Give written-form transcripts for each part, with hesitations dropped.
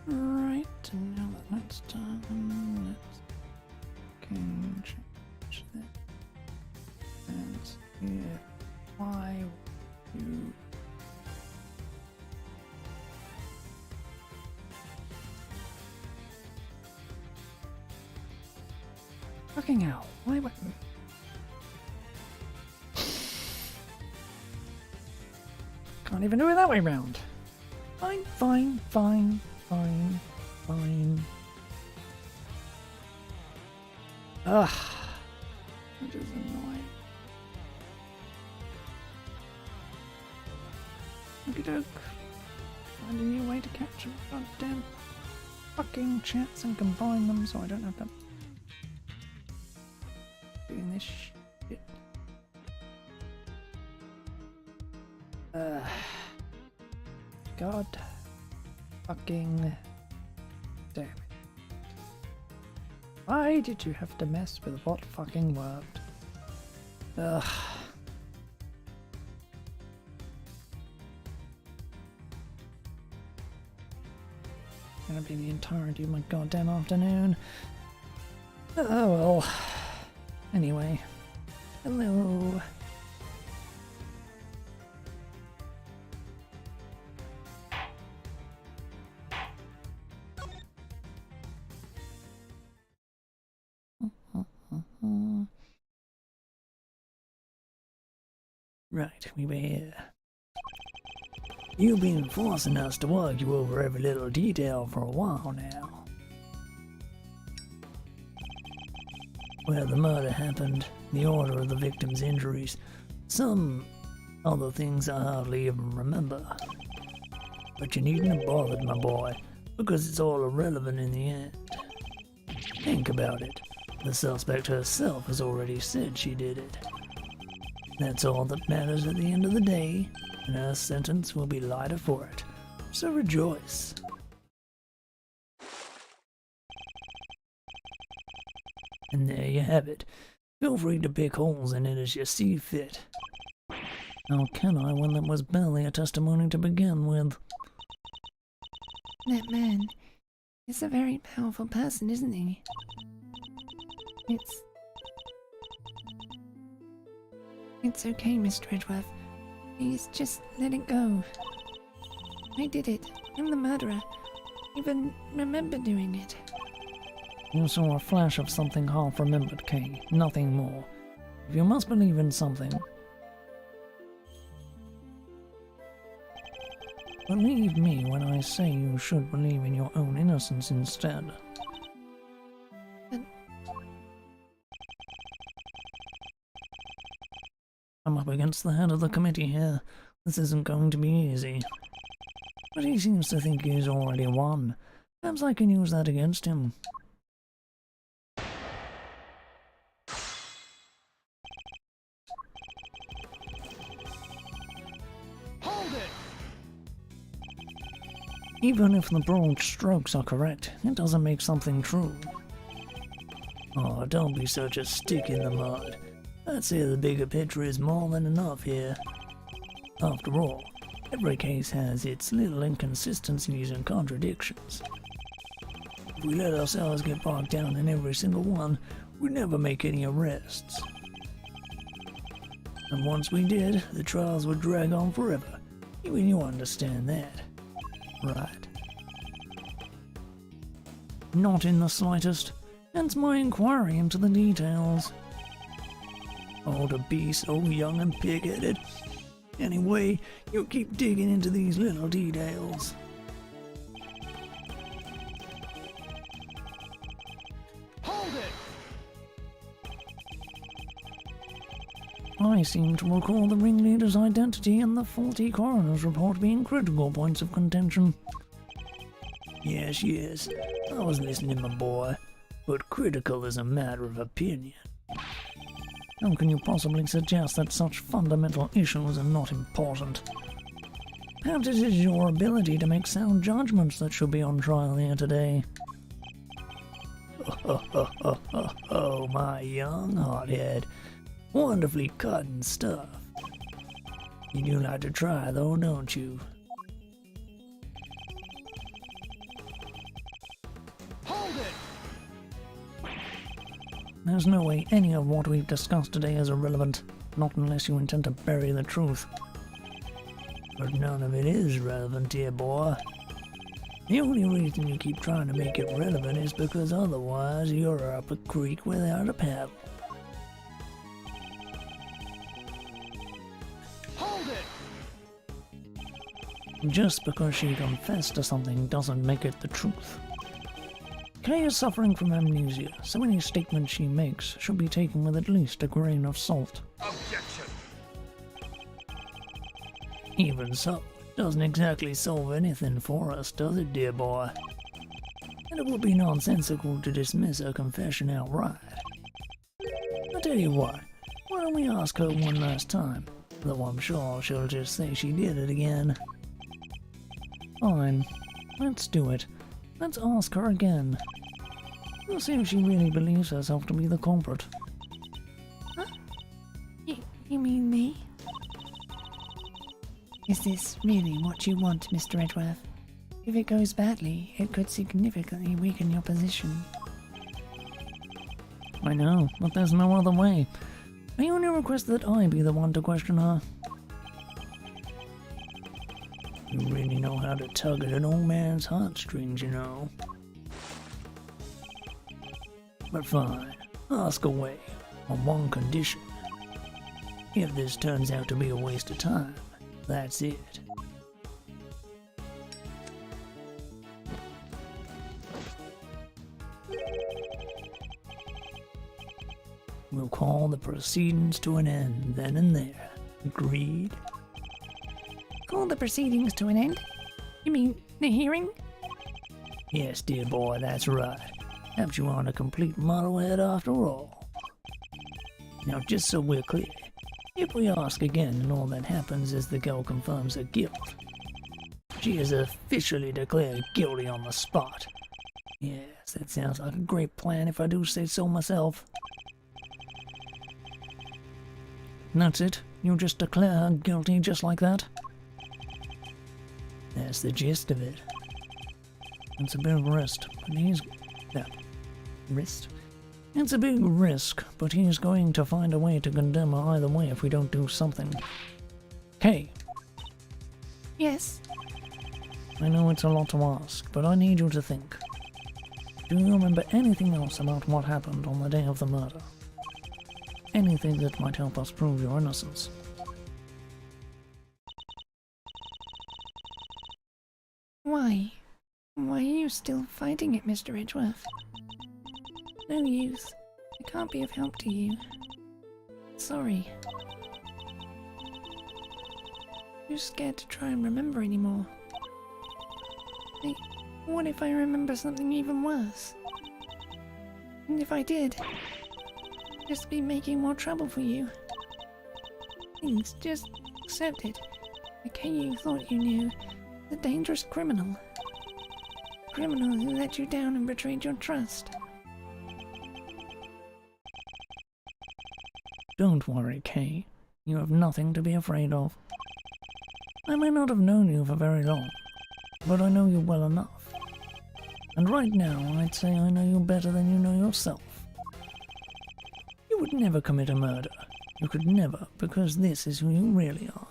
Right, and now that that's done, let's change that. And here, why you fucking hell? Why? Can't even do it that way round. Fine, fine, fine, fine, fine. Ugh. That is annoying. Okie doke. Find a new way to catch them goddamn fucking chats and combine them so I don't have to doing this shit. God fucking damn it. Why did you have to mess with what fucking worked? Ugh. Gonna be the entirety of my goddamn afternoon. Oh well. Anyway. Hello. Right, we were here. You've been forcing us to argue over every little detail for a while now. Where the murder happened, the order of the victim's injuries, some other things I hardly even remember. But you needn't have bothered, my boy, because it's all irrelevant in the end. Think about it. The suspect herself has already said she did it. That's all that matters at the end of the day, and her sentence will be lighter for it. So rejoice. And there you have it. Feel free to pick holes in it as you see fit. How can I when that was barely a testimony to begin with? That man is a very powerful person, isn't he? It's okay, Mr. Edgeworth. Please, just let it go. I did it. I'm the murderer. I even remember doing it. You saw a flash of something half-remembered, Kay. Nothing more. If you must believe in something, believe me when I say you should believe in your own innocence instead. But I'm up against the head of the committee here. This isn't going to be easy. But he seems to think he's already won. Perhaps I can use that against him. Hold it! Even if the broad strokes are correct, it doesn't make something true. Oh, don't be such a stick in the mud. I'd say the bigger picture is more than enough here. After all, every case has its little inconsistencies and contradictions. If we let ourselves get bogged down in every single one, we'd never make any arrests. And once we did, the trials would drag on forever. Even you understand that, right? Not in the slightest. Hence my inquiry into the details. Oh, to be so young and pig-headed. Anyway, you keep digging into these little details. Hold it! I seem to recall the ringleader's identity and the faulty coroner's report being critical points of contention. Yes, yes, I was listening, my boy, but critical is a matter of opinion. How can you possibly suggest that such fundamental issues are not important? Perhaps it is your ability to make sound judgments that should be on trial here today. Oh, my young hothead. Wonderfully cutting stuff. You do like to try, though, don't you? There's no way any of what we've discussed today is irrelevant, not unless you intend to bury the truth. But none of it is relevant, dear boy. The only reason you keep trying to make it relevant is because otherwise you're up a creek without a paddle. Hold it! Just because she confessed to something doesn't make it the truth. Kay is suffering from amnesia, so any statement she makes should be taken with at least a grain of salt. Objection! Even so, it doesn't exactly solve anything for us, does it, dear boy? And it would be nonsensical to dismiss her confession outright. I'll tell you what, why don't we ask her one last time? Though I'm sure she'll just say she did it again. Fine, let's do it. Let's ask her again. We'll see if she really believes herself to be the culprit. Huh? You mean me? Is this really what you want, Mr. Edgeworth? If it goes badly, it could significantly weaken your position. I know, but there's no other way. I only request that I be the one to question her. You really know how to tug at an old man's heartstrings, you know. But fine, ask away, on one condition. If this turns out to be a waste of time, that's it. We'll call the proceedings to an end then and there. Agreed? Call the proceedings to an end? You mean the hearing? Yes, dear boy, that's right. Helps you on a complete muddlehead after all. Now, just so we're clear, if we ask again and all that happens is the girl confirms her guilt, she is officially declared guilty on the spot. Yes, that sounds like a great plan if I do say so myself. And that's it? You'll just declare her guilty just like that? That's the gist of it. It's a bit of a risk, but he's... Risk? It's a big risk, but he's going to find a way to condemn her either way if we don't do something. Kay, Yes. I know it's a lot to ask, but I need you to think. Do you remember anything else about what happened on the day of the murder? Anything that might help us prove your innocence? Why? Why are you still fighting it, Mr. Edgeworth? No use. I can't be of help to you. Sorry. Too scared to try and remember anymore. What if I remember something even worse? And if I did, I'd just be making more trouble for you. Please, just accept it. The K you thought you knew, the dangerous criminal. Criminal who let you down and betrayed your trust. Don't worry, Kay. You have nothing to be afraid of. I may not have known you for very long, but I know you well enough. And right now, I'd say I know you better than you know yourself. You would never commit a murder. You could never, because this is who you really are.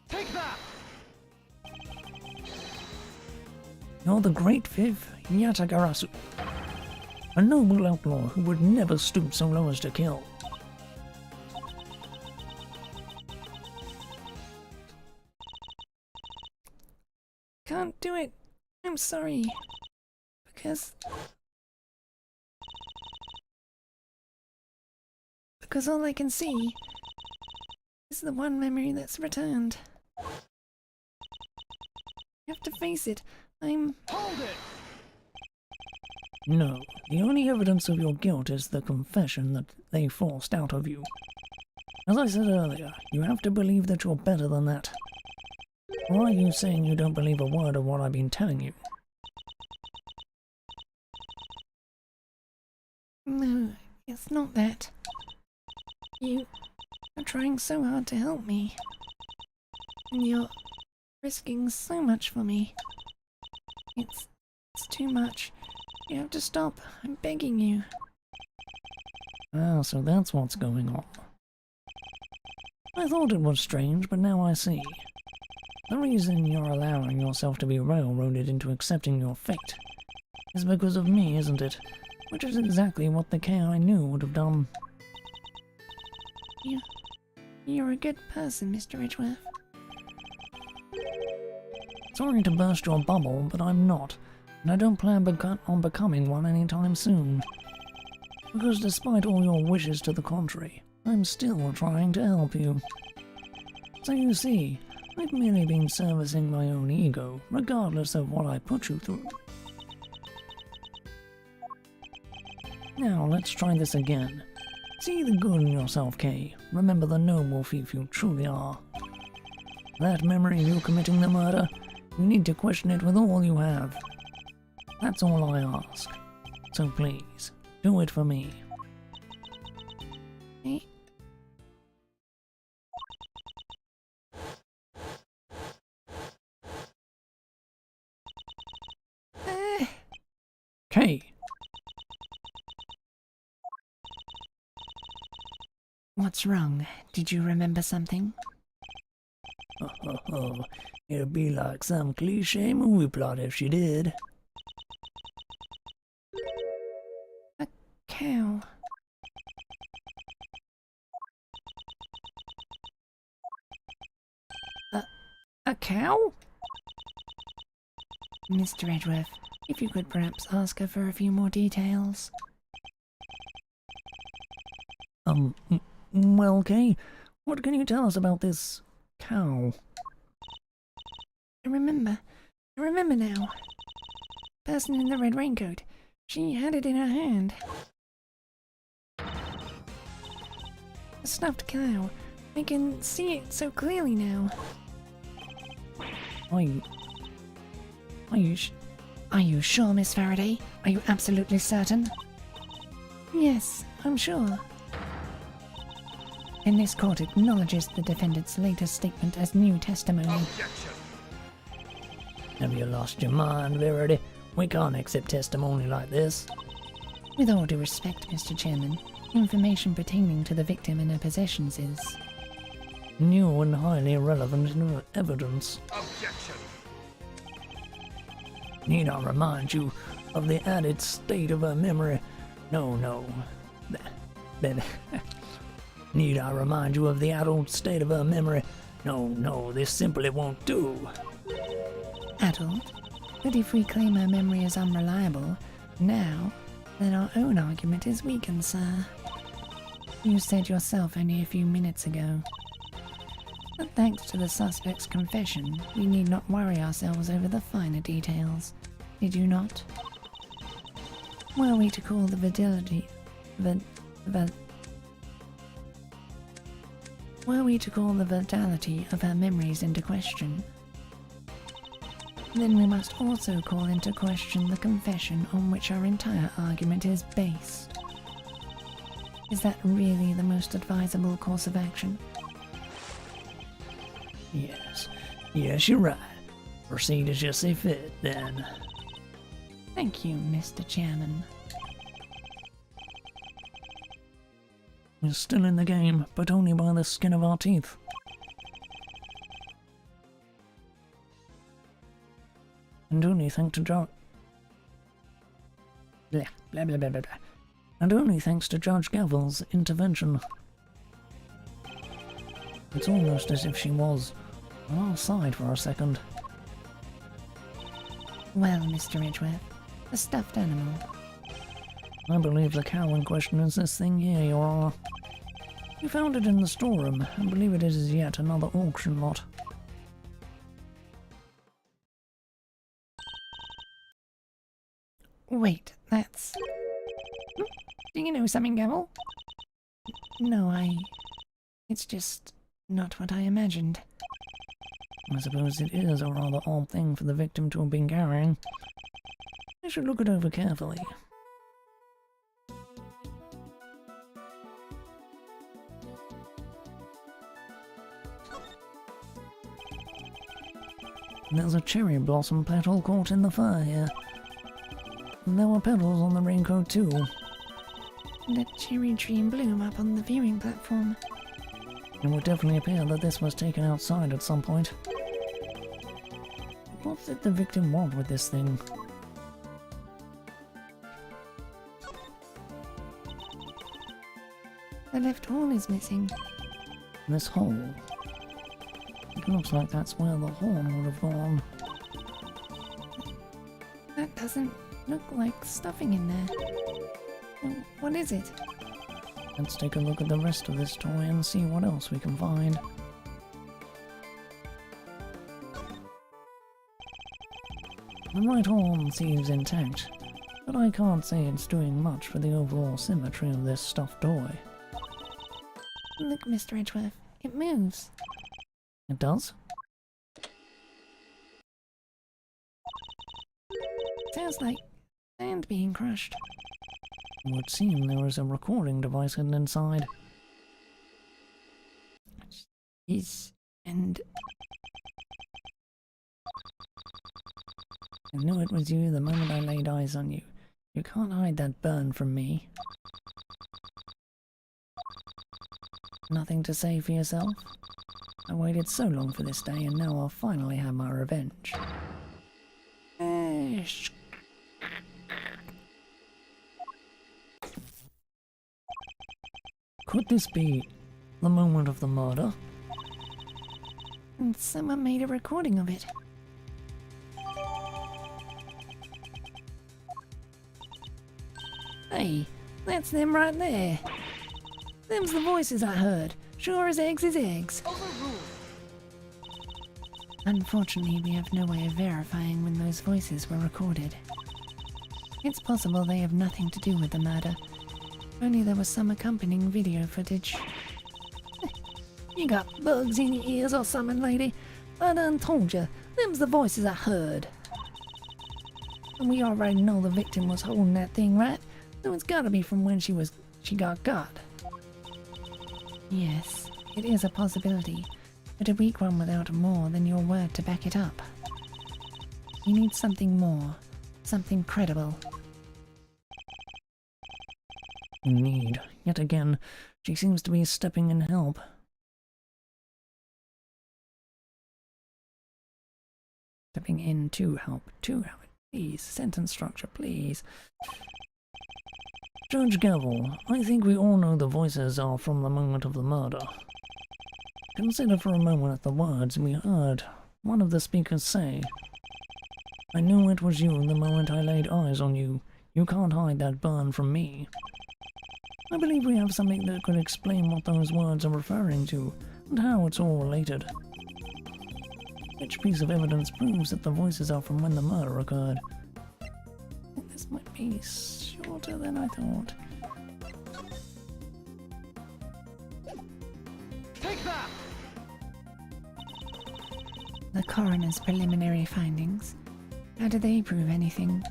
Take that! You're the great Viv Yatagarasu, a noble outlaw who would never stoop so low as to kill. Can't do it. I'm sorry. Because all I can see is the one memory that's returned. You have to face it. Hold it! No, the only evidence of your guilt is the confession that they forced out of you. As I said earlier, you have to believe that you're better than that. Or are you saying you don't believe a word of what I've been telling you? No, it's not that. You are trying so hard to help me. And you're risking so much for me. It's too much. You have to stop. I'm begging you. Ah, so that's what's going on. I thought it was strange, but now I see. The reason you're allowing yourself to be railroaded into accepting your fate is because of me, isn't it? Which is exactly what the K I knew would have done. You're a good person, Mr. Edgeworth. Sorry to burst your bubble, but I'm not, and I don't plan on becoming one anytime soon. Because despite all your wishes to the contrary, I'm still trying to help you. So you see, I've merely been servicing my own ego, regardless of what I put you through. Now, let's try this again. See the good in yourself, Kay. Remember the noble thief you truly are. That memory of you committing the murder, you need to question it with all you have. That's all I ask. So please, do it for me. Kay! What's wrong? Did you remember something? It'd be like some cliche movie plot if she did. A cow. A cow? Mr. Edgeworth, if you could perhaps ask her for a few more details. Well, Kay, what can you tell us about this cow? I remember now. Person in the red raincoat. She had it in her hand. A stuffed cow. I can see it so clearly now. Are you sure, Miss Faraday? Are you absolutely certain? Yes, I'm sure. And this court acknowledges the defendant's latest statement as new testimony. Objection. Have you lost your mind, Verity? We can't accept testimony like this. With all due respect, Mr. Chairman, information pertaining to the victim and her possessions is new and highly relevant evidence. Objection. Need I remind you of the added state of her memory? No. Need I remind you of the adult state of her memory? No, this simply won't do. adult. But if we claim her memory is unreliable now, then our own argument is weakened, sir. You said yourself only a few minutes ago. But thanks to the suspect's confession, we need not worry ourselves over the finer details. Did you not? Were we to call the validity of her memories into question, then we must also call into question the confession on which our entire argument is based. Is that really the most advisable course of action? Yes, you're right. Proceed as you see fit, then. Thank you, Mr. Chairman. We're still in the game, but only by the skin of our teeth. And only thanks to Judge... And only thanks to Judge Gavel's intervention. It's almost as if she was on our side for a second. Well, Mr. Edgeworth, a stuffed animal. I believe the cow in question is this thing here, Your Honor. We found it in the storeroom, and believe it is yet another auction lot. Wait, that's... Do you know something, Gavel? No, It's just not what I imagined. I suppose it is a rather odd thing for the victim to have been carrying. I should look it over carefully. There's a cherry blossom petal caught in the fur here. and there were petals on the raincoat too. And a cherry tree in bloom up on the viewing platform. It would definitely appear that this was taken outside at some point. What did the victim want with this thing? The left horn is missing. This hole. It looks like that's where the horn would have gone. That doesn't look like stuffing in there. What is it? Let's take a look at the rest of this toy and see what else we can find. The right horn seems intact, but I can't say it's doing much for the overall symmetry of this stuffed toy. Look, Mr. Edgeworth, it moves. It does? Sounds like sand being crushed. It would seem there is a recording device hidden inside. And I knew it was you the moment I laid eyes on you. You can't hide that burn from me. Nothing to say for yourself? I waited so long for this day and now I'll finally have my revenge. Could this be the moment of the murder? And someone made a recording of it. Hey, that's them right there. Them's the voices I heard. Sure as eggs is eggs. Overruled. Unfortunately, we have no way of verifying when those voices were recorded. It's possible they have nothing to do with the murder. Only there was some accompanying video footage. You got bugs in your ears or something, lady? I done told you, them's the voices I heard. And we already know the victim was holding that thing, right? So it's gotta be from when she got got. Yes, it is a possibility, but a weak one without more than your word to back it up. You need something more, something credible. Indeed. Yet again, she seems to be stepping in help. Stepping in to help. Please, sentence structure, please. Judge Gavel, I think we all know the voices are from the moment of the murder. Consider for a moment the words we heard one of the speakers say. I knew it was you the moment I laid eyes on you. You can't hide that burn from me. I believe we have something that could explain what those words are referring to, and how it's all related. Which piece of evidence proves that the voices are from when the murder occurred? This might be shorter than I thought. Take that! The coroner's preliminary findings. How do they prove anything?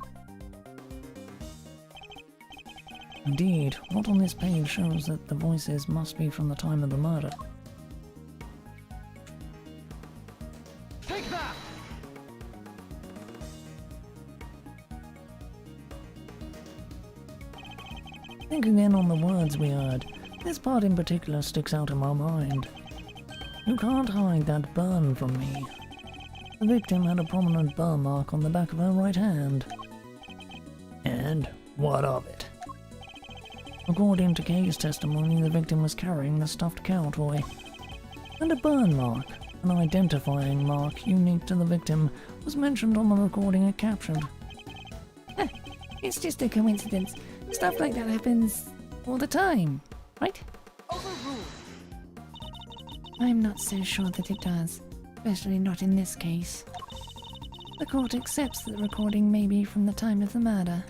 Indeed, what on this page shows that the voices must be from the time of the murder. Take that! Think again on the words we heard. This part in particular sticks out in my mind. You can't hide that burn from me. The victim had a prominent burn mark on the back of her right hand. And what of it? According to Kay's testimony, the victim was carrying the stuffed cow toy. And a burn mark, an identifying mark unique to the victim, was mentioned on the recording it captured. It's just a coincidence. Stuff like that happens all the time, right? Overruled. I'm not so sure that it does, especially not in this case. The court accepts that the recording may be from the time of the murder.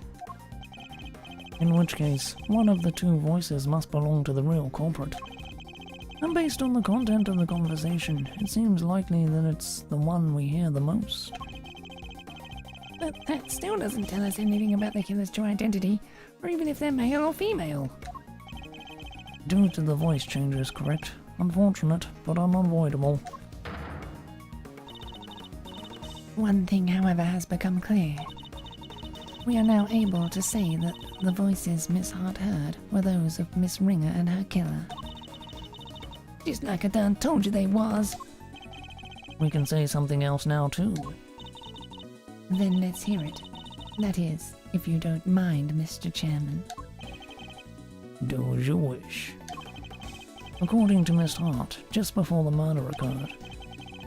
In which case, one of the two voices must belong to the real culprit. And based on the content of the conversation, it seems likely that it's the one we hear the most. But that still doesn't tell us anything about the killer's true identity, or even if they're male or female. Due to the voice changes, correct? Unfortunate, but unavoidable. One thing, however, has become clear. We are now able to say that the voices Miss Hart heard were those of Miss Ringer and her killer. Just like I done told you they was. We can say something else now too. Then let's hear it. That is, if you don't mind, Mr. Chairman. Do as you wish. According to Miss Hart, just before the murder occurred,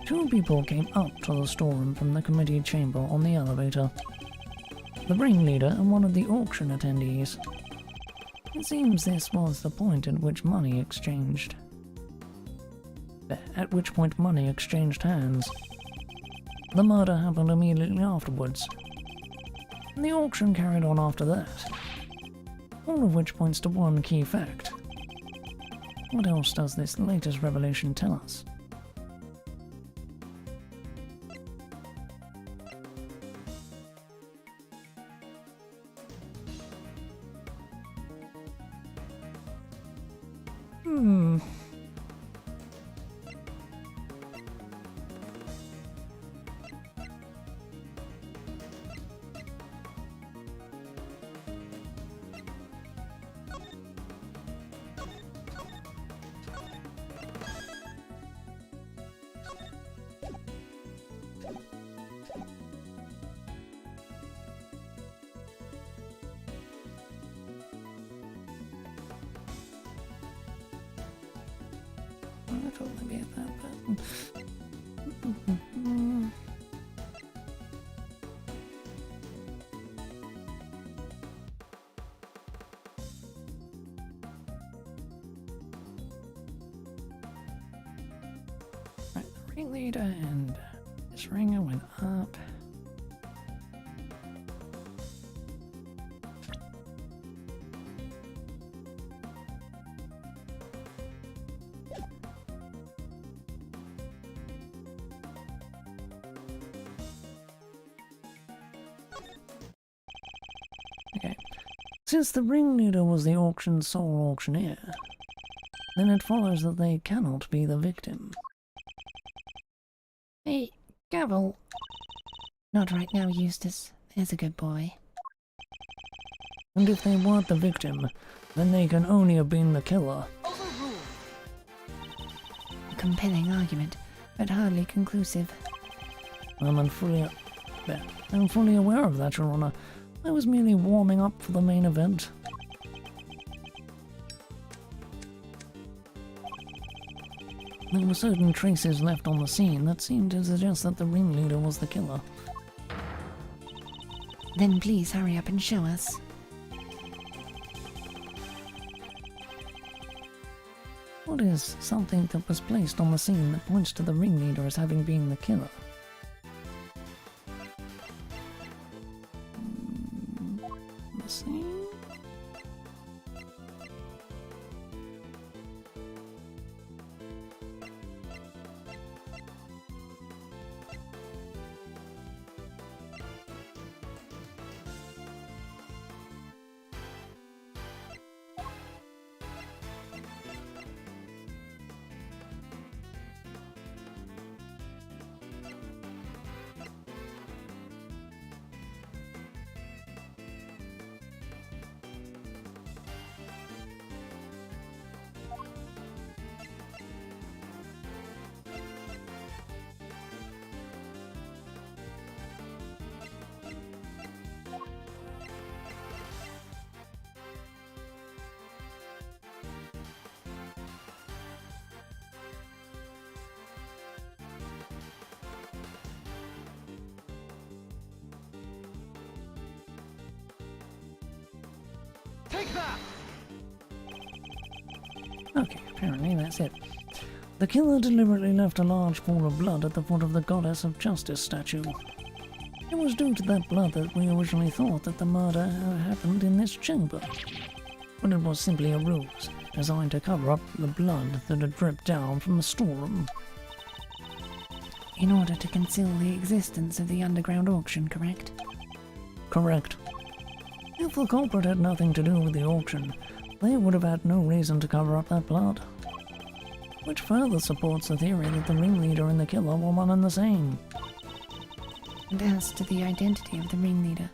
2 people came up to the storeroom from the committee chamber on the elevator. The ringleader and one of the auction attendees. It seems this was the point at which money exchanged hands. The murder happened immediately afterwards. And the auction carried on after that. All of which points to one key fact. What else does this latest revelation tell us? I totally get that, but... Right, the ringleader and this ringer went up. Okay. Since the ringleader was the auction's sole auctioneer, then it follows that they cannot be the victim. Hey, Gavel. Not right now, Eustace. There's a good boy. And if they weren't the victim, then they can only have been the killer. Overruled. A compelling argument, but hardly conclusive. I'm fully aware of that, Your Honor. I was merely warming up for the main event. There were certain traces left on the scene that seemed to suggest that the ringleader was the killer. Then please hurry up and show us. What is something that was placed on the scene that points to the ringleader as having been the killer? The scene? Take that! Okay, apparently that's it. The killer deliberately left a large pool of blood at the foot of the Goddess of Justice statue. It was due to that blood that we originally thought that the murder had happened in this chamber. But it was simply a ruse, designed to cover up the blood that had dripped down from the storeroom. In order to conceal the existence of the underground auction, correct? Correct. If the culprit had nothing to do with the auction, they would have had no reason to cover up that blood. Which further supports the theory that the ringleader and the killer were one and the same. And as to the identity of the ringleader,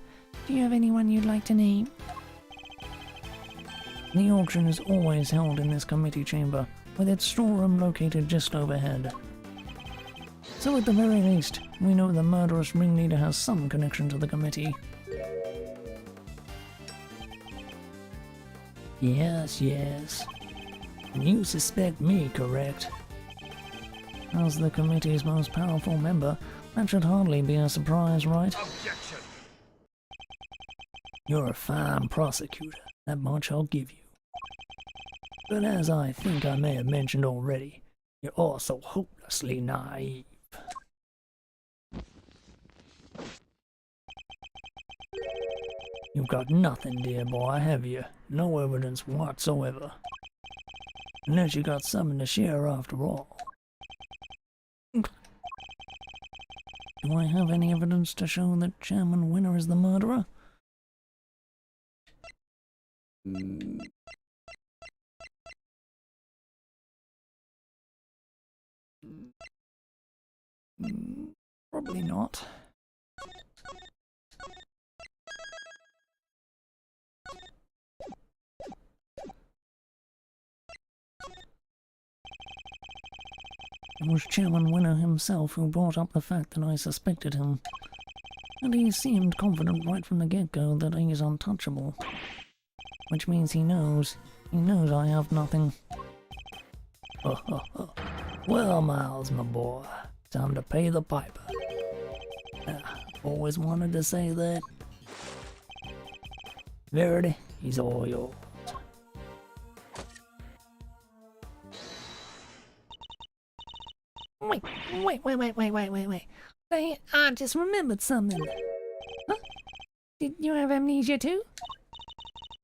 Do you have anyone you'd like to name? The auction is always held in this committee chamber, with its storeroom located just overhead. So at the very least, we know the murderous ringleader has some connection to the committee. Yes, yes. You suspect me, correct? As the committee's most powerful member, that should hardly be a surprise, right? Objection! You're a fine prosecutor, that much I'll give you. But as I think I may have mentioned already, you're also hopelessly naive. You've got nothing, dear boy, have you? No evidence whatsoever. Unless you got something to share after all. Do I have any evidence to show that Chairman Winner is the murderer? Probably not. It was Chairman Winner himself who brought up the fact that I suspected him. And he seemed confident right from the get-go that he is untouchable. Which means he knows I have nothing. Well, Miles, my boy, time to pay the piper. Always wanted to say that. Verity, he's all yours. Wait. I just remembered something. Huh? Did you have amnesia too?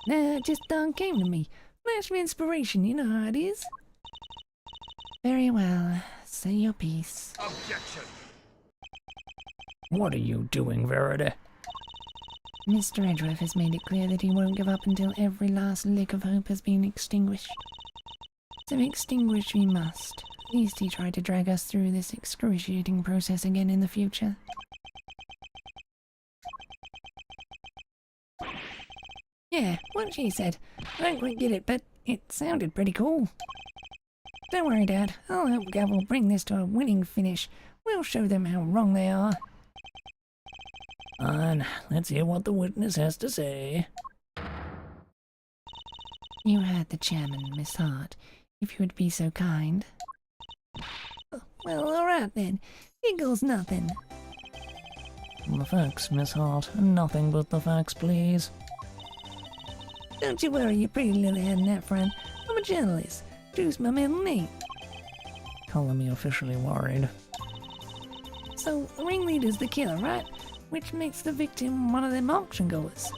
Nah, it just came to me. Flash of inspiration, you know how it is. Very well, say your piece. Objection! What are you doing, Verity? Mr. Edgeworth has made it clear that he won't give up until every last lick of hope has been extinguished. So extinguish we must. Least he tried to drag us through this excruciating process again in the future. Yeah, what she said. I don't quite get it, but it sounded pretty cool. Don't worry, Dad. I'll help Gavel bring this to a winning finish. We'll show them how wrong they are. Fine, let's hear what the witness has to say. You heard the chairman, Miss Hart. If you would be so kind. Well, alright then. Eagle's nothing. The facts, Miss Hart. Nothing but the facts, please. Don't you worry your pretty little head in that front. I'm a journalist. Choose my middle name. Color me officially worried. So, the ringleader's the killer, right? Which makes the victim one of them auction goers.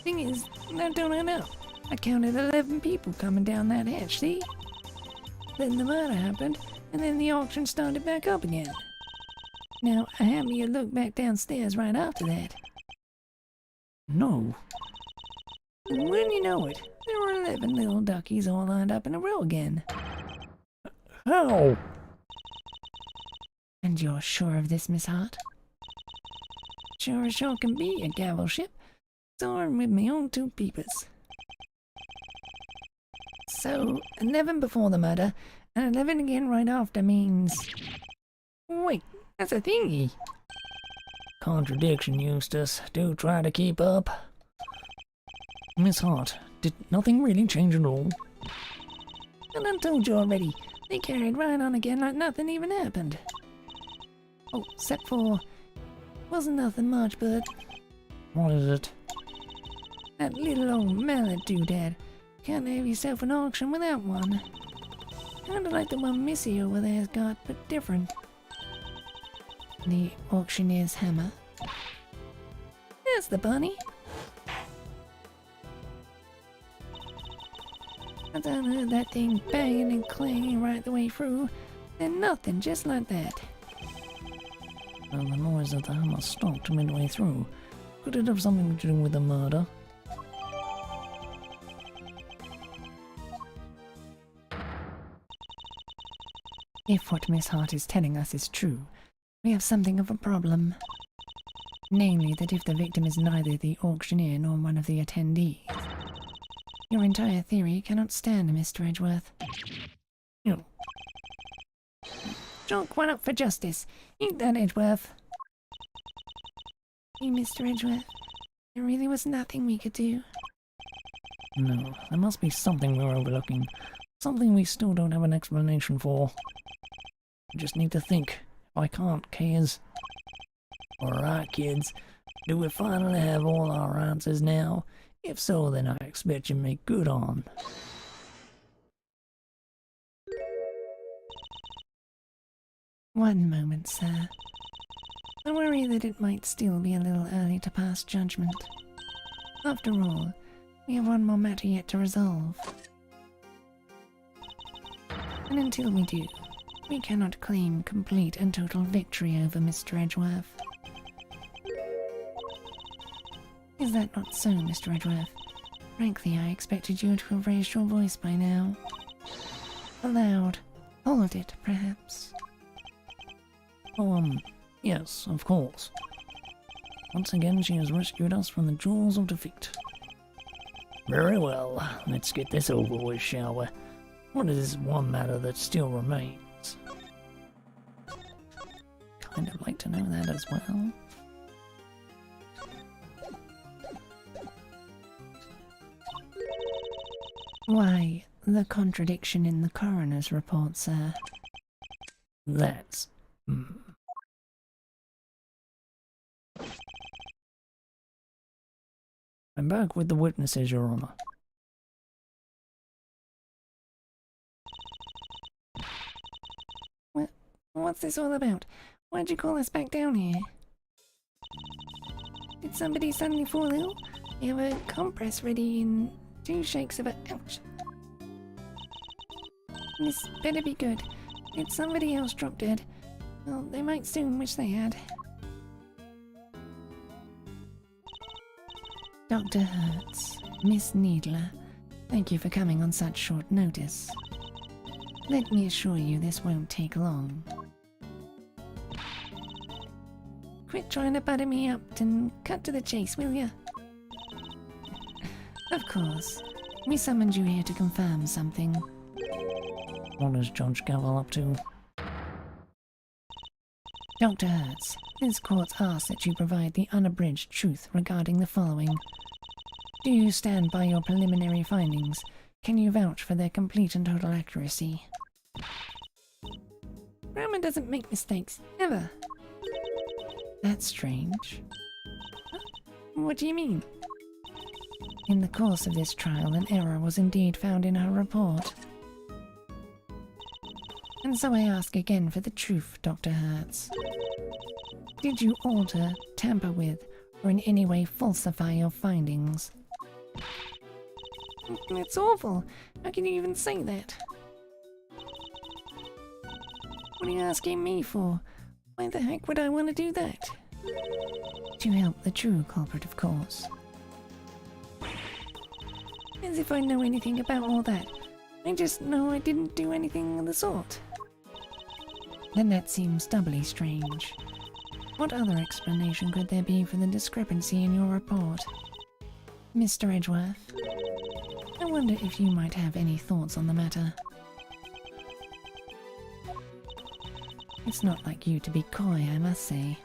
Thing is, now don't I know? I counted 11 people coming down that hatch, see? Then the murder happened, and then the auction started back up again. Now, I have you look back downstairs right after that. No. And wouldn't you know it, there were 11 little duckies all lined up in a row again. How? And you're sure of this, Miss Hart? Sure as sure can be, a Gavel ship. Soaring with me own two peepers. So, 11 before the murder, and 11 again right after means... Wait, that's a thingy. Contradiction, Eustace. Do try to keep up. Miss Hart, did nothing really change at all? And I told you already, they carried right on again like nothing even happened. Oh, except for... wasn't nothing much, but... What is it? That little old mallet doodad. Can't have yourself an auction without one. Kinda like the one Missy over there's got, but different. The auctioneer's hammer. There's the bunny. I done heard that thing banging and clanging right the way through. Then nothing, just like that. Well, the noise of the hammer stopped midway through. Could it have something to do with the murder? If what Miss Hart is telling us is true, we have something of a problem. Namely, that if the victim is neither the auctioneer nor one of the attendees, your entire theory cannot stand, Mr. Edgeworth. You. Chalk one up for justice. Eat that, Edgeworth. Hey, Mr. Edgeworth, there really was nothing we could do. No, there must be something we're overlooking. Something we still don't have an explanation for. We just need to think. If I can't, kids. Alright, kids. Do we finally have all our answers now? If so, then I expect you make good on. One moment, sir. I worry that it might still be a little early to pass judgment. After all, we have one more matter yet to resolve. And until we do, we cannot claim complete and total victory over Mr. Edgeworth. Is that not so, Mr. Edgeworth? Frankly, I expected you to have raised your voice by now. Aloud. Hold it, perhaps. Yes, of course. Once again, she has rescued us from the jaws of defeat. Very well, let's get this over with, shall we? What is this one matter that still remains? Kind of like to know that as well. Why, the contradiction in the coroner's report, sir. That's... I'm back with the witnesses, Your Honor. What's this all about? Why'd you call us back down here? Did somebody suddenly fall ill? We have a compress ready in 2 shakes of a... Ouch! This better be good. Did somebody else drop dead? Well, they might soon wish they had. Dr. Hertz, Miss Needler, thank you for coming on such short notice. Let me assure you this won't take long. Quit trying to butter me up and cut to the chase, will ya? Of course. We summoned you here to confirm something. What is Judge Gavel up to? Dr. Hertz, this court asks that you provide the unabridged truth regarding the following. Do you stand by your preliminary findings? Can you vouch for their complete and total accuracy? Grammar doesn't make mistakes, ever. That's strange. What do you mean? In the course of this trial, an error was indeed found in her report. And so I ask again for the truth, Dr. Hertz. Did you alter, tamper with, or in any way falsify your findings? It's awful. How can you even say that? What are you asking me for? Why the heck would I want to do that? To help the true culprit, of course. As if I know anything about all that. I just know I didn't do anything of the sort. Then that seems doubly strange. What other explanation could there be for the discrepancy in your report? Mr. Edgeworth, I wonder if you might have any thoughts on the matter. It's not like you to be coy, I must say.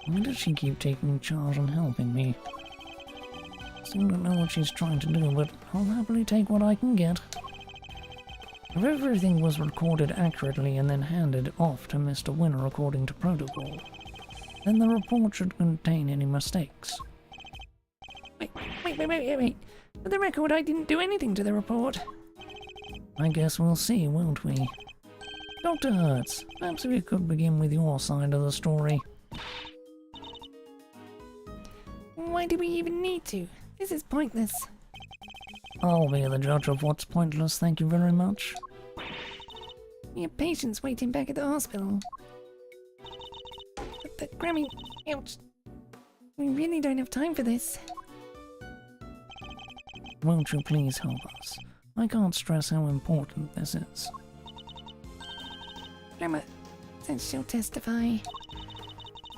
Why does she keep taking charge and helping me? Still don't know what she's trying to do, but I'll happily take what I can get. If everything was recorded accurately and then handed off to Mr. Winner according to protocol, then the report should contain any mistakes. Wait. For the record, I didn't do anything to the report. I guess we'll see, won't we? Dr. Hertz, perhaps we could begin with your side of the story. Why do we even need to? This is pointless. I'll be the judge of what's pointless, thank you very much. We have patients waiting back at the hospital. But Grammy... Ouch. We really don't have time for this. Won't you please help us? I can't stress how important this is. Grandma, since she'll testify...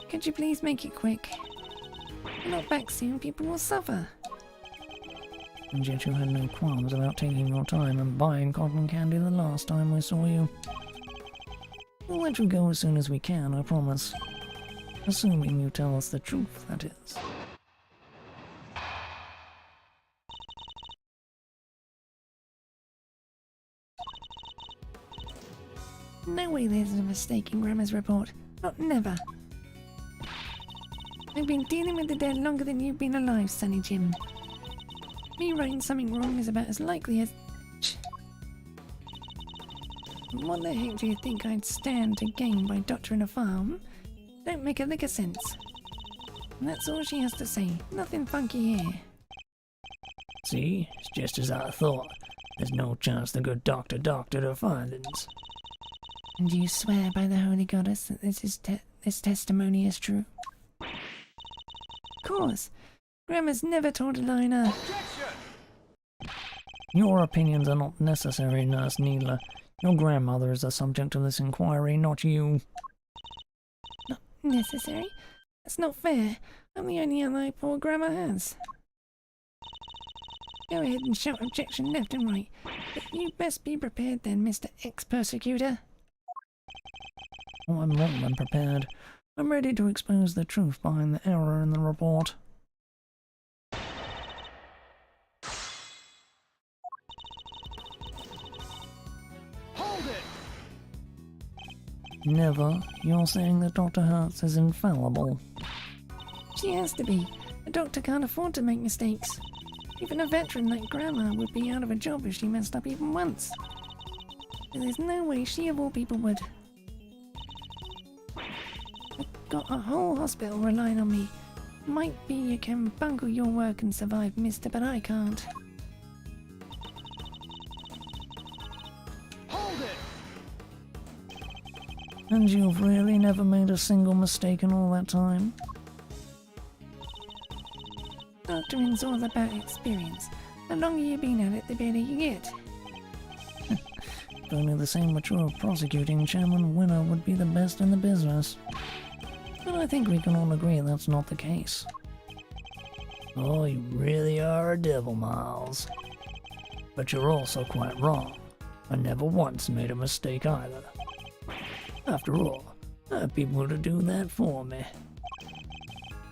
Could you please make it quick? If you're not back soon, people will suffer. And yet you had no qualms about taking your time and buying cotton candy the last time we saw you. We'll let you go as soon as we can, I promise. Assuming you tell us the truth, that is. No way there's a mistake in Grandma's report. Not never. I've been dealing with the dead longer than you've been alive, Sonny Jim. Me writing something wrong is about as likely as... What the heck do you think I'd stand to gain by doctoring a farm? Don't make a lick of sense. And that's all she has to say. Nothing funky here. See? It's just as I thought. There's no chance the good doctor doctored her findings. And do you swear by the Holy Goddess that this testimony is true? Of course. Grandma's never told a lie in her. Your opinions are not necessary, Nurse Needler. Your grandmother is the subject of this inquiry, not you. Not necessary? That's not fair. I'm the only ally poor Grandma has. Go ahead and shout objection left and right. But you best be prepared then, Mr. Ex-Persecutor. Oh, I'm more than prepared. I'm ready to expose the truth behind the error in the report. Hold it! Never. You're saying that Dr. Hertz is infallible. She has to be. A doctor can't afford to make mistakes. Even a veteran like Grandma would be out of a job if she messed up even once. But there's no way she of all people would. I've got a whole hospital relying on me. Might be you can bungle your work and survive, mister, but I can't. Hold it! And you've really never made a single mistake in all that time? Doctoring's all about experience. The longer you've been at it, the better you get. If only the same mature prosecuting chairman Winner would be the best in the business. But I think we can all agree that's not the case. Oh, you really are a devil, Miles. But you're also quite wrong. I never once made a mistake either. After all, I have people to do that for me.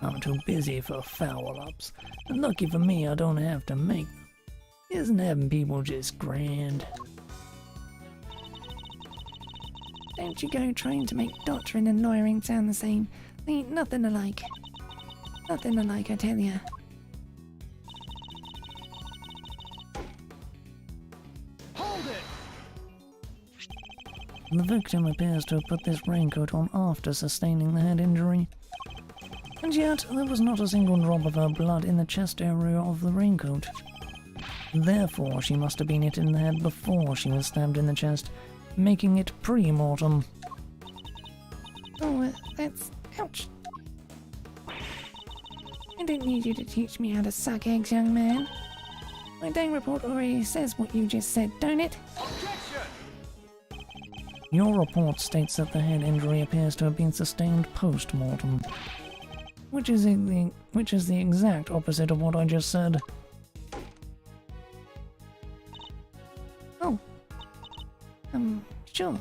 I'm too busy for foul-ups, and lucky for me I don't have to make them. Isn't having people just grand? Don't you go trying to make doctoring and lawyering sound the same. They ain't nothing alike. Nothing alike, I tell ya. Hold it! The victim appears to have put this raincoat on after sustaining the head injury. And yet, there was not a single drop of her blood in the chest area of the raincoat. Therefore, she must have been hit in the head before she was stabbed in the chest, making it pre-mortem. Oh, that's... ouch. I don't need you to teach me how to suck eggs, young man. My dang report already says what you just said, don't it? Objection! Your report states that the head injury appears to have been sustained post-mortem. Which is the exact opposite of what I just said. Oh. Sure.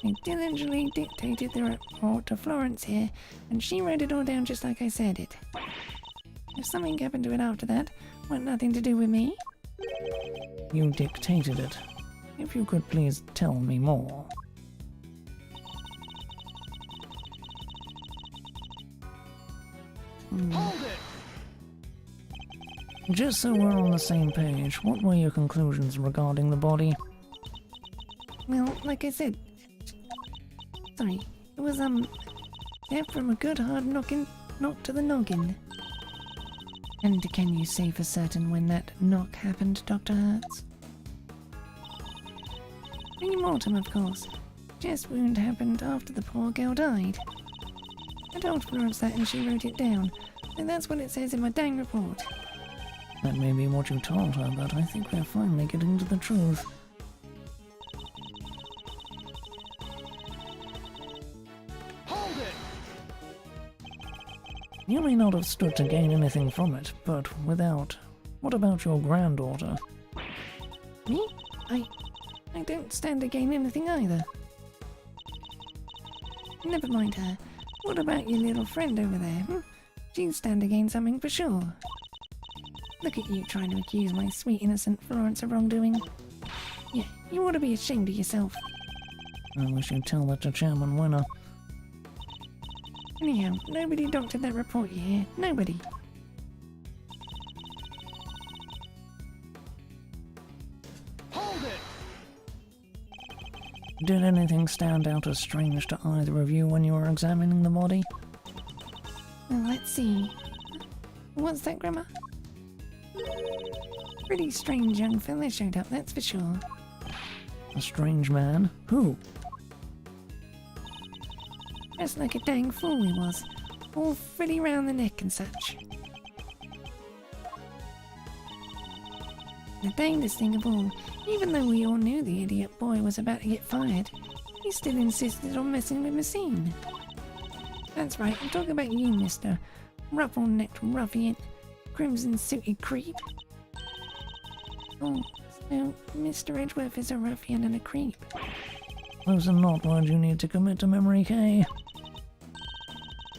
I diligently dictated the report to Florence here, and she wrote it all down just like I said it. If something happened to it after that, want nothing to do with me? You dictated it. If you could please tell me more. Hold it! Just so we're on the same page, what were your conclusions regarding the body? Well, like I said... Sorry, it was, death from a good hard knock to the noggin. And can you say for certain when that knock happened, Dr. Hertz? Pre-mortem, of course. Chest wound happened after the poor girl died. I told Florence that and she wrote it down, and that's what it says in my dang report. That may be what you told her, but I think we're finally getting to the truth. Hold it! You may not have stood to gain anything from it, but without... What about your granddaughter? Me? I don't stand to gain anything either. Never mind her. What about your little friend over there? She'd stand to gain something for sure. Look at you trying to accuse my sweet innocent Florence of wrongdoing. Yeah, you ought to be ashamed of yourself. I wish you'd tell that to Chairman Winner. Anyhow, nobody doctored that report, you hear? Nobody. Hold it! Did anything stand out as strange to either of you when you were examining the body? Well, let's see. What's that, Grandma? Pretty strange young fella showed up, that's for sure. A strange man? Who? Dressed like a dang fool he was. All frilly round the neck and such. The dangest thing of all, even though we all knew the idiot boy was about to get fired, he still insisted on messing with Messine. That's right, I'm talking about you, Mr. Ruffle-necked ruffian, crimson-suited creep. Oh, so Mr. Edgeworth is a ruffian and a creep. Those are not words you need to commit to memory, Kay.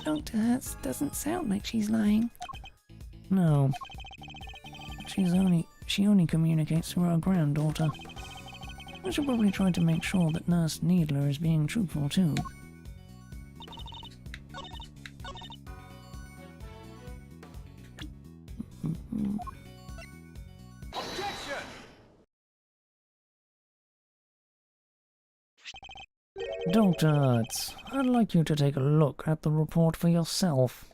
Dr. Hertz doesn't sound like she's lying. No. She only communicates through her granddaughter. I should probably try to make sure that Nurse Needler is being truthful too. Objection! Dr. Hertz, I'd like you to take a look at the report for yourself.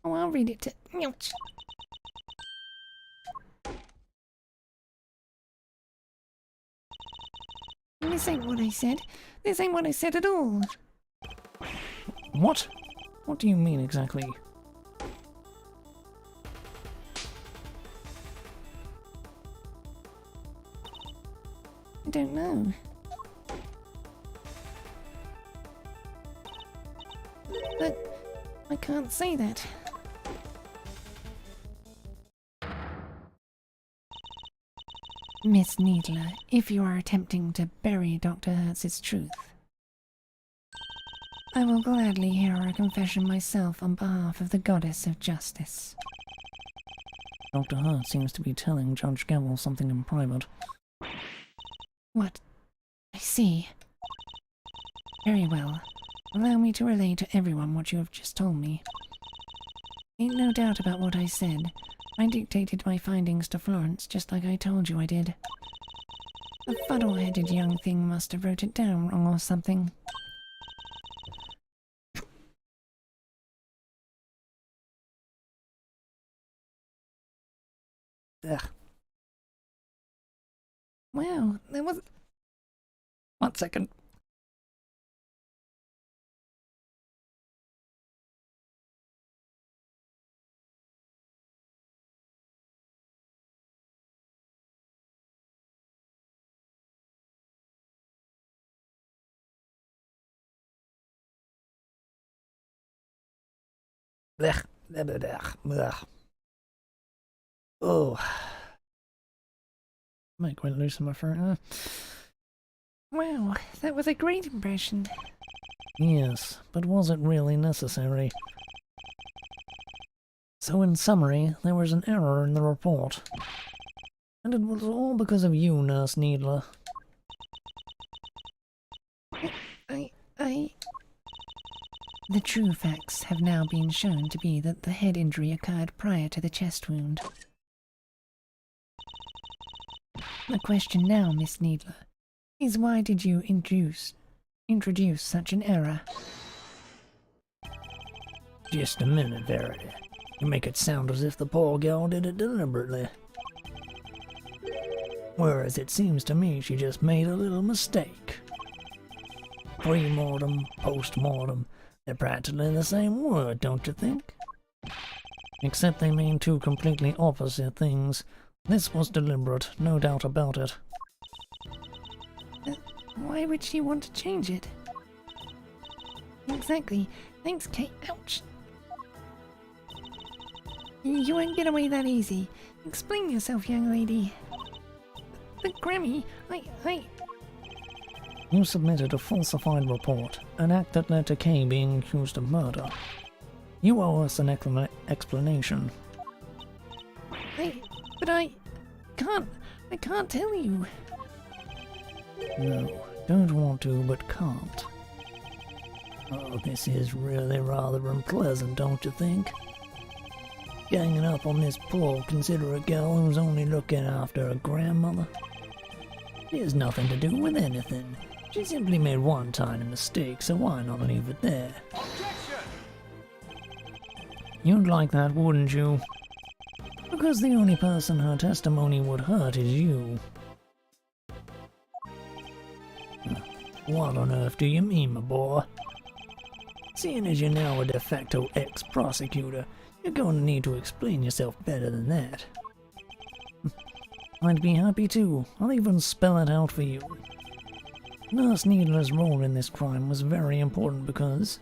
Oh, I'll read it to... Ouch. This ain't what I said. This ain't what I said at all. What? What do you mean exactly? I don't know. But I can't say that. Miss Needler, if you are attempting to bury Dr. Hertz's truth, I will gladly hear a confession myself on behalf of the Goddess of Justice. Dr. Hertz seems to be telling Judge Gamble something in private. What? I see. Very well. Allow me to relay to everyone what you have just told me. Ain't no doubt about what I said. I dictated my findings to Florence just like I told you I did. The fuddle-headed young thing must have wrote it down wrong or something. Ugh. Wow, that was... 1 second. Ugh. Ugh. Oh. Might quite loosen my throat. Wow, that was a great impression. Yes, but was it really necessary? So in summary, there was an error in the report. And it was all because of you, Nurse Needler. The true facts have now been shown to be that the head injury occurred prior to the chest wound. The question now, Miss Needler, is why did you introduce such an error? Just a minute, Verity. You make it sound as if the poor girl did it deliberately. Whereas it seems to me she just made a little mistake. Pre-mortem, post-mortem, they're practically the same word, don't you think? Except they mean two completely opposite things. This was deliberate, no doubt about it. Why would she want to change it? Exactly. Thanks, Kate. Ouch. You won't get away that easy. Explain yourself, young lady. But Grammy, I... You submitted a falsified report, an act that led to Kay being accused of murder. You owe us an explanation. But I can't tell you. No, don't want to, but can't. Oh, this is really rather unpleasant, don't you think? Ganging up on this poor, considerate girl who's only looking after her grandmother. It has nothing to do with anything. She simply made one tiny mistake, so why not leave it there? Objection! You'd like that, wouldn't you? Because the only person her testimony would hurt is you. What on earth do you mean, my boy? Seeing as you're now a de facto ex-prosecutor, you're going to need to explain yourself better than that. I'd be happy to. I'll even spell it out for you. Nurse Needler's role in this crime was very important because...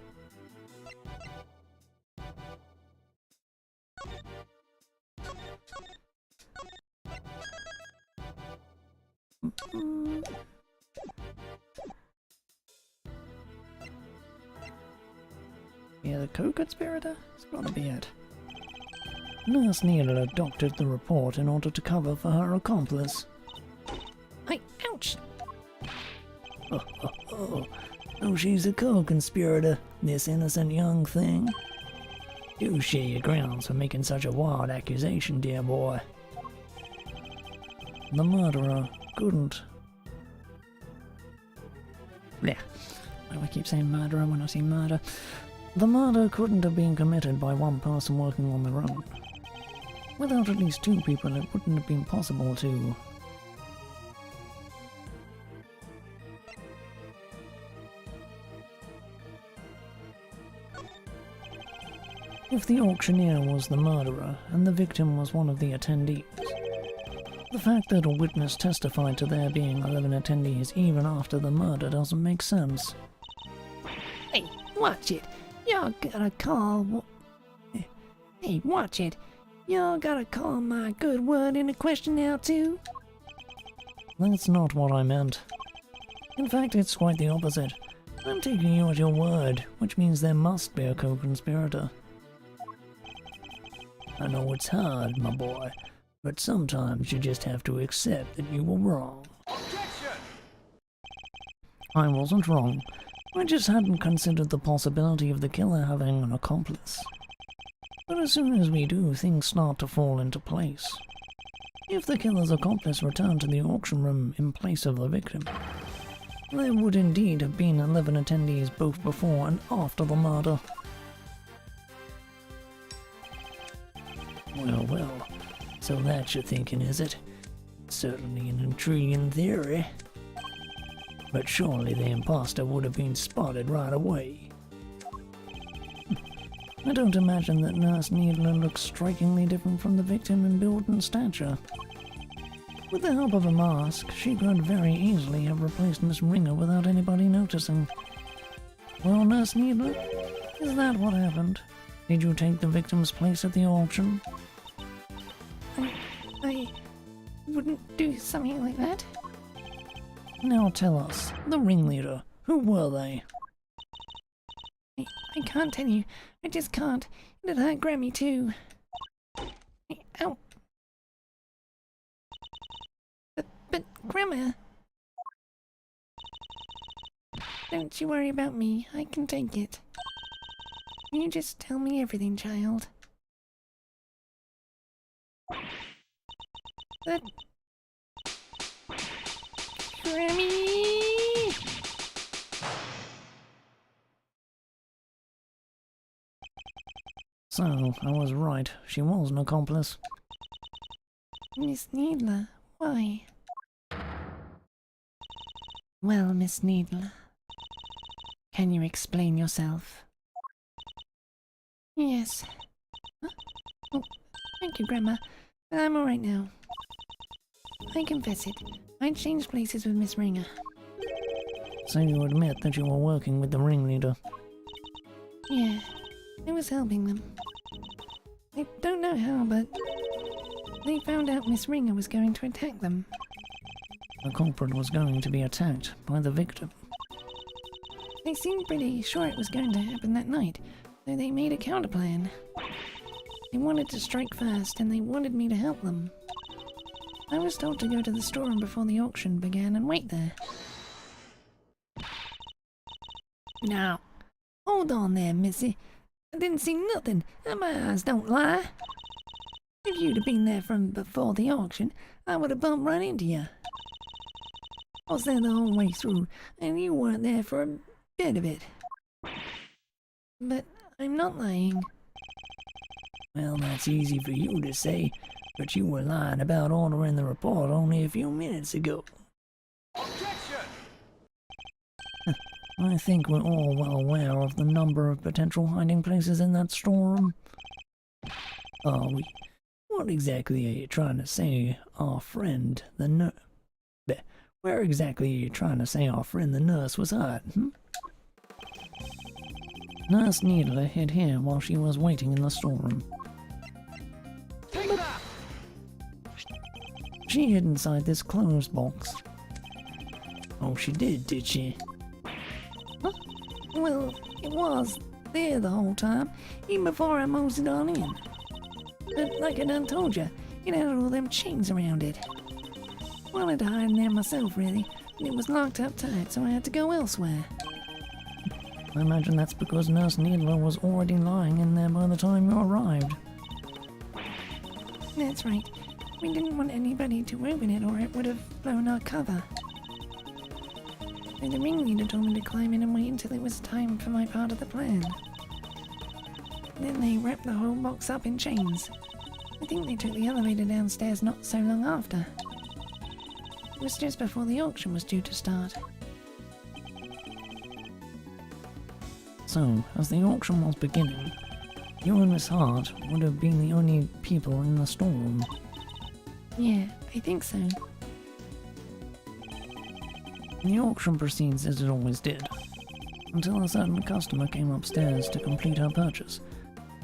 Yeah, the co-conspirator? It's gotta be it. Nurse Needler doctored the report in order to cover for her accomplice. Ouch! Oh, she's a co-conspirator, this innocent young thing. Do share your grounds for making such a wild accusation, dear boy. The murderer couldn't... Blech. Why do I keep saying murderer when I see murder? The murder couldn't have been committed by one person working on their own. Without at least two people, it wouldn't have been possible to... If the auctioneer was the murderer and the victim was one of the attendees, the fact that a witness testified to there being 11 attendees even after the murder doesn't make sense. Hey, watch it. Y'all gotta call... Hey, watch it. Y'all gotta call my good word into question now, too? That's not what I meant. In fact, it's quite the opposite. I'm taking you at your word, which means there must be a co-conspirator. I know it's hard, my boy, but sometimes you just have to accept that you were wrong. Objection! I wasn't wrong. I just hadn't considered the possibility of the killer having an accomplice. But as soon as we do, things start to fall into place. If the killer's accomplice returned to the auction room in place of the victim, there would indeed have been 11 attendees both before and after the murder. Well, so that's your thinking, is it? Certainly an intriguing theory. But surely the imposter would have been spotted right away. I don't imagine that Nurse Needler looks strikingly different from the victim in build and stature. With the help of a mask, she could very easily have replaced Miss Ringer without anybody noticing. Well, Nurse Needler, is that what happened? Did you take the victim's place at the auction? I wouldn't do something like that. Now tell us, the ringleader, who were they? I can't tell you. I just can't. It'd hurt Grammy too. Ow. But Grandma... Don't you worry about me. I can take it. You just tell me everything, child. That... Grammy! So, I was right. She was an accomplice. Miss Needler, why? Well, Miss Needler, can you explain yourself? Yes. Huh? Oh, thank you, Grandma. I'm alright now. I confess it. I changed places with Miss Ringer. So you admit that you were working with the ringleader? Yeah, I was helping them. I don't know how, but they found out Miss Ringer was going to attack them. The culprit was going to be attacked by the victim. They seemed pretty sure it was going to happen that night, so they made a counterplan. They wanted to strike first, and they wanted me to help them. I was told to go to the storeroom before the auction began and wait there. Now, hold on there, missy. I didn't see nothing, and my eyes don't lie. If you'd have been there from before the auction, I would have bumped right into you. I was there the whole way through, and you weren't there for a bit of it. But I'm not lying. Well, that's easy for you to say, but you were lying about ordering the report only a few minutes ago. Objection! I think we're all well aware of the number of potential hiding places in that storeroom. Are we? What exactly are you trying to say, our friend, the nurse? Where exactly are you trying to say our friend the nurse was hiding? Nurse Needler hid here while she was waiting in the storeroom. Take that! She hid inside this closed box. Oh, she did she? Well, it was there the whole time, even before I moseyed on in. But like I done told you, it had all them chains around it. Wanted to hide in there myself, really, and it was locked up tight, so I had to go elsewhere. I imagine that's because Nurse Needler was already lying in there by the time you arrived. That's right. We didn't want anybody to open it or it would have blown our cover. So the ringleader told me to climb in and wait until it was time for my part of the plan. Then they wrapped the whole box up in chains. I think they took the elevator downstairs not so long after. It was just before the auction was due to start. So, as the auction was beginning, you and Miss Hart would have been the only people in the storeroom. Yeah, I think so. The auction proceeds as it always did, until a certain customer came upstairs to complete her purchase.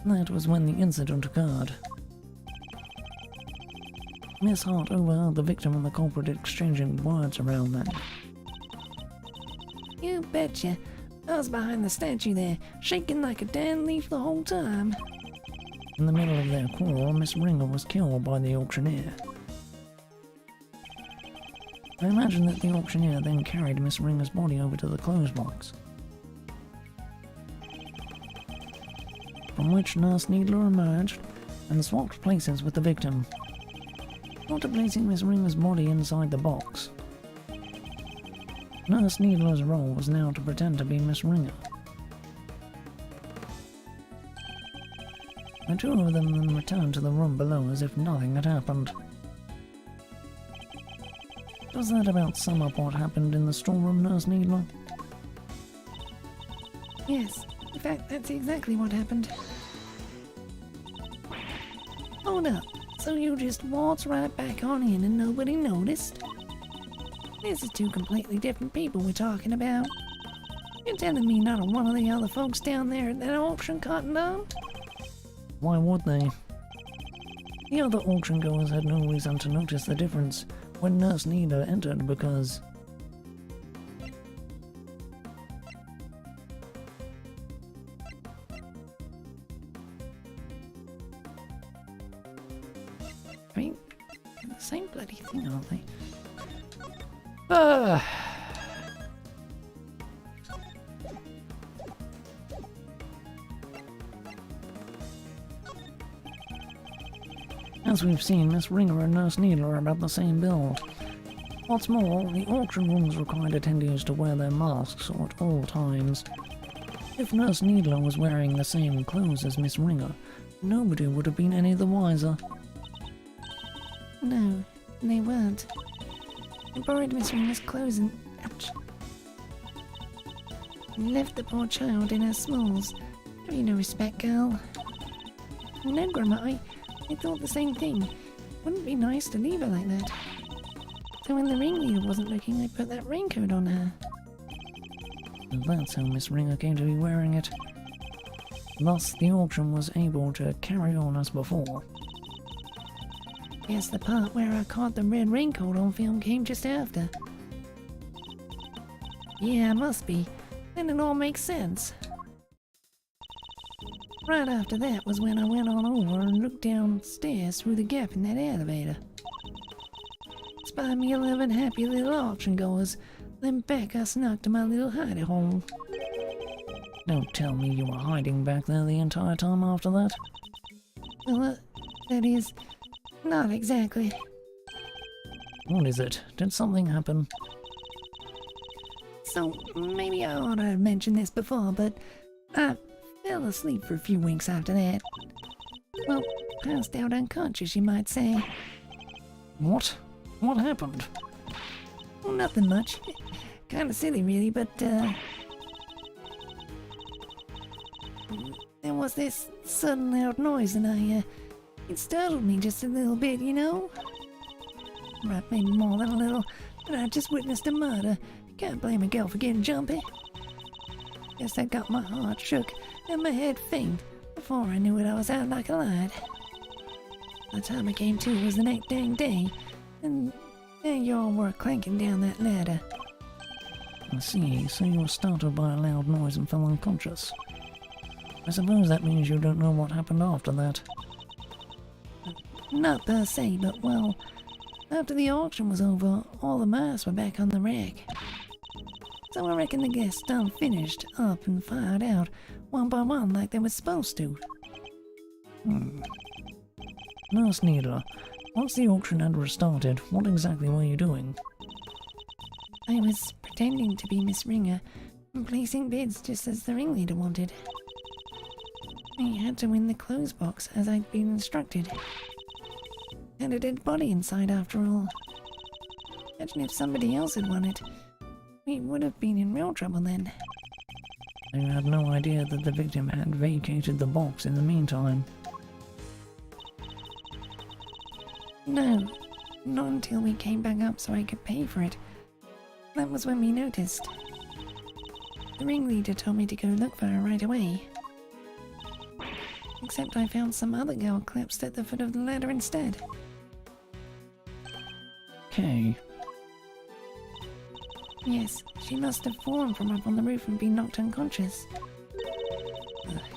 That was when the incident occurred. Miss Hart overheard the victim and the culprit exchanging words around them. You betcha. I was behind the statue there, shaking like a damn leaf the whole time. In the middle of their quarrel, Miss Ringer was killed by the auctioneer. I imagine that the auctioneer then carried Miss Ringer's body over to the clothes box, from which Nurse Needler emerged and swapped places with the victim, after placing Miss Ringer's body inside the box. Nurse Needler's role was now to pretend to be Miss Ringer. The two of them then returned to the room below as if nothing had happened. Does that about sum up what happened in the storeroom, Nurse Needler? Yes, in fact, that's exactly what happened. Hold up, so you just waltz right back on in and nobody noticed? This is two completely different people we're talking about. You're telling me not one of the other folks down there at that auction cottoned on? Why would they? The other auction goers had no reason to notice the difference when Nurse Needler entered because... I mean, the same bloody thing, aren't they? As we've seen, Miss Ringer and Nurse Needler are about the same build. What's more, the auction rooms required attendees to wear their masks at all times. If Nurse Needler was wearing the same clothes as Miss Ringer, nobody would have been any the wiser. No, they weren't. I borrowed Miss Ringer's clothes and... ouch. Left the poor child in her smalls. Have you no respect, girl? No, Grandma, I thought the same thing. Wouldn't be nice to leave her like that. So when the ringleader wasn't looking, I put that raincoat on her. And that's how Miss Ringer came to be wearing it. Thus, the auction was able to carry on as before. Guess the part where I caught the red raincoat on film came just after. Yeah, it must be. Then it all makes sense. Right after that was when I went on over and looked downstairs through the gap in that elevator. Spied me 11 happy little auction goers, then back I snuck to my little hidey hole. Don't tell me you were hiding back there the entire time after that. Well, that is, not exactly. What is it? Did something happen? So, maybe I ought to have mentioned this before, but I fell asleep for a few winks after that. Well, passed out unconscious, you might say. What? What happened? Well, nothing much. Kinda silly, really, but, there was this sudden loud noise and it startled me just a little bit, you know? Right, maybe more than a little, but I just witnessed a murder. Can't blame a girl for getting jumpy. Guess that got my heart shook and my head faint. Before I knew it, I was out like a light. By the time I came to, it was the next dang day, and there you all were clanking down that ladder. I see, so you were startled by a loud noise and fell unconscious. I suppose that means you don't know what happened after that. Not per se, but well, after the auction was over, all the masks were back on the rack. So I reckon the guests done finished up and fired out, one by one like they were supposed to. Nurse Needler, once the auction had restarted, what exactly were you doing? I was pretending to be Miss Ringer and placing bids just as the ringleader wanted. I had to win the clothes box as I'd been instructed. Had a dead body inside after all. Imagine if somebody else had won it. We would have been in real trouble then. You had no idea that the victim had vacated the box in the meantime. No, not until we came back up so I could pay for it. That was when we noticed. The ringleader told me to go look for her right away. Except I found some other girl collapsed at the foot of the ladder instead. Okay. Yes, she must have fallen from up on the roof and been knocked unconscious.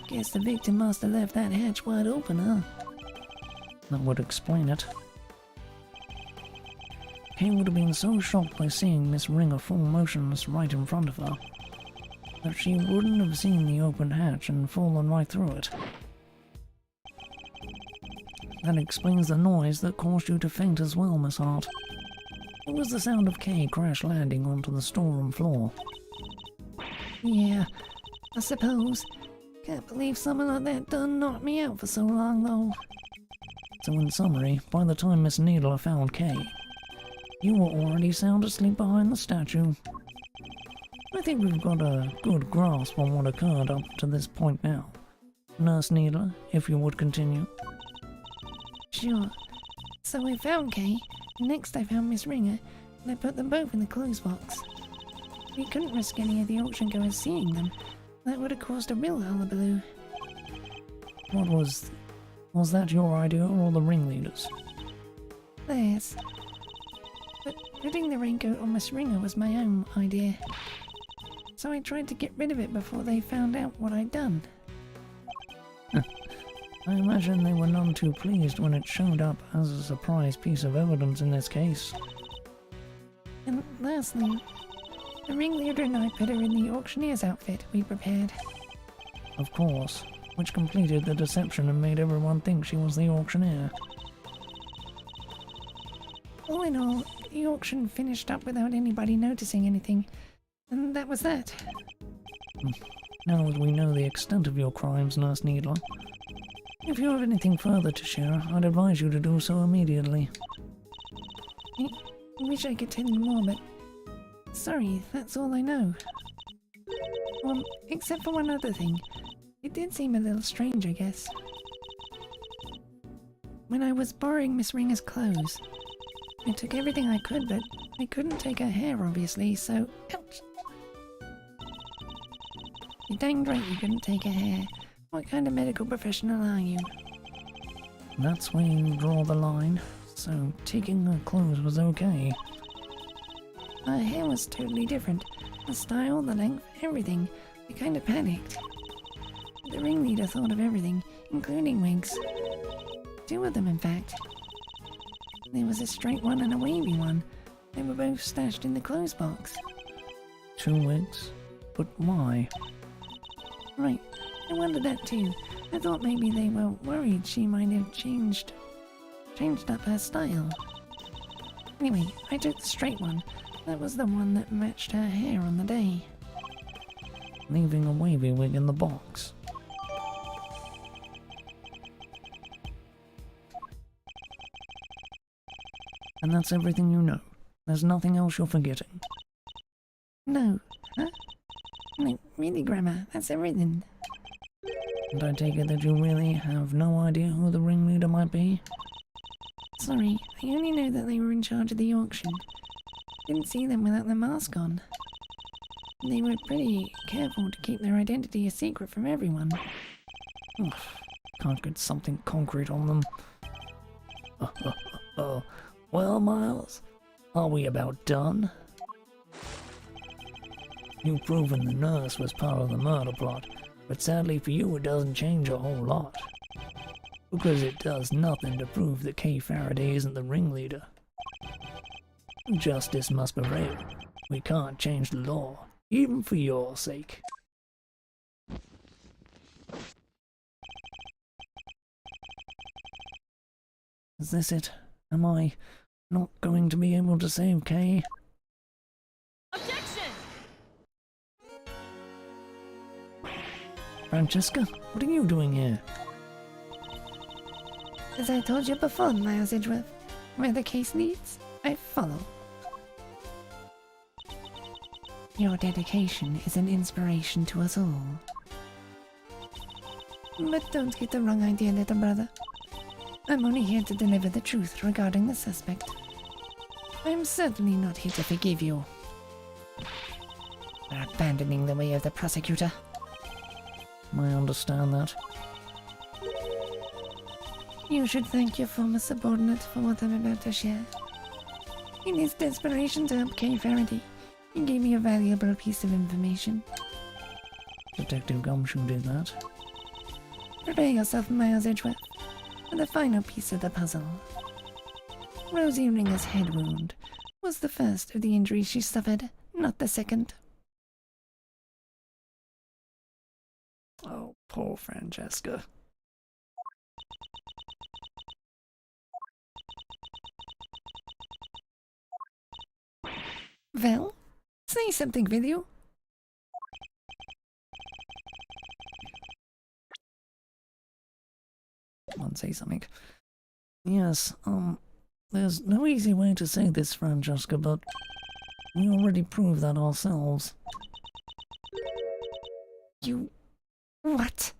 Guess the victim must have left that hatch wide open, huh? That would explain it. Kay would have been so shocked by seeing Miss Ringer fall motionless right in front of her that she wouldn't have seen the open hatch and fallen right through it. That explains the noise that caused you to faint as well, Miss Hart. It was the sound of Kay crash landing onto the storeroom floor. Yeah, I suppose. Can't believe something like that done knocked me out for so long, though. So in summary, by the time Miss Needler found Kay, you were already sound asleep behind the statue. I think we've got a good grasp on what occurred up to this point now. Nurse Needler, if you would continue. Sure. So I found Kay, and next I found Miss Ringer, and I put them both in the clothes box. We couldn't risk any of the auction goers seeing them. That would have caused a real hullabaloo. What was that your idea or the ringleader's? Theirs. But putting the raincoat on Miss Ringer was my own idea. So I tried to get rid of it before they found out what I'd done. I imagine they were none too pleased when it showed up as a surprise piece of evidence in this case. And lastly, the ringleader and I put her in the auctioneer's outfit we prepared. Of course, which completed the deception and made everyone think she was the auctioneer. All in all, the auction finished up without anybody noticing anything, and that was that. Now that we know the extent of your crimes, Nurse Needler, if you have anything further to share, I'd advise you to do so immediately. I wish I could tell you more, but sorry, that's all I know. Except for one other thing. It did seem a little strange, I guess. When I was borrowing Miss Ringer's clothes, I took everything I could, but I couldn't take her hair, obviously, so... Ouch! You're dang right you couldn't take her hair. What kind of medical professional are you? That's where you draw the line. So taking her clothes was okay. Her hair was totally different. The style, the length, everything. I kind of panicked. The ringleader thought of everything, including wigs. 2 of them, in fact. There was a straight one and a wavy one. They were both stashed in the clothes box. 2 wigs? But why? Right, I wondered that too. I thought maybe they were worried she might have changed up her style. Anyway, I took the straight one. That was the one that matched her hair on the day. Leaving a wavy wig in the box. And that's everything you know. There's nothing else you're forgetting. No. Huh? No, really, Grandma, that's everything. And I take it that you really have no idea who the ringleader might be? Sorry, I only know that they were in charge of the auction. Didn't see them without their mask on. They were pretty careful to keep their identity a secret from everyone. Ugh, can't get something concrete on them. Well, Miles, are we about done? You've proven the nurse was part of the murder plot, but sadly for you it doesn't change a whole lot. Because it does nothing to prove that Kay Faraday isn't the ringleader. Justice must prevail. We can't change the law, even for your sake. Is this it? Am I not going to be able to save Kay? Objection! Francesca, what are you doing here? As I told you before, Miles Edgeworth, where the case leads, I follow. Your dedication is an inspiration to us all. But don't get the wrong idea, little brother. I'm only here to deliver the truth regarding the suspect. I'm certainly not here to forgive you for abandoning the way of the prosecutor. I understand that. You should thank your former subordinate for what I'm about to share. In his desperation to help Kay Faraday, he gave me a valuable piece of information. Detective Gumshoe did that. Prepare yourself, Miles Edgeworth, for the final piece of the puzzle. Rosie Ringer's head wound was the first of the injuries she suffered, not the second. Oh, poor Francesca. Well, say something, will you? Come on, say something. Yes, there's no easy way to say this, Francesca, but we already proved that ourselves. You... what?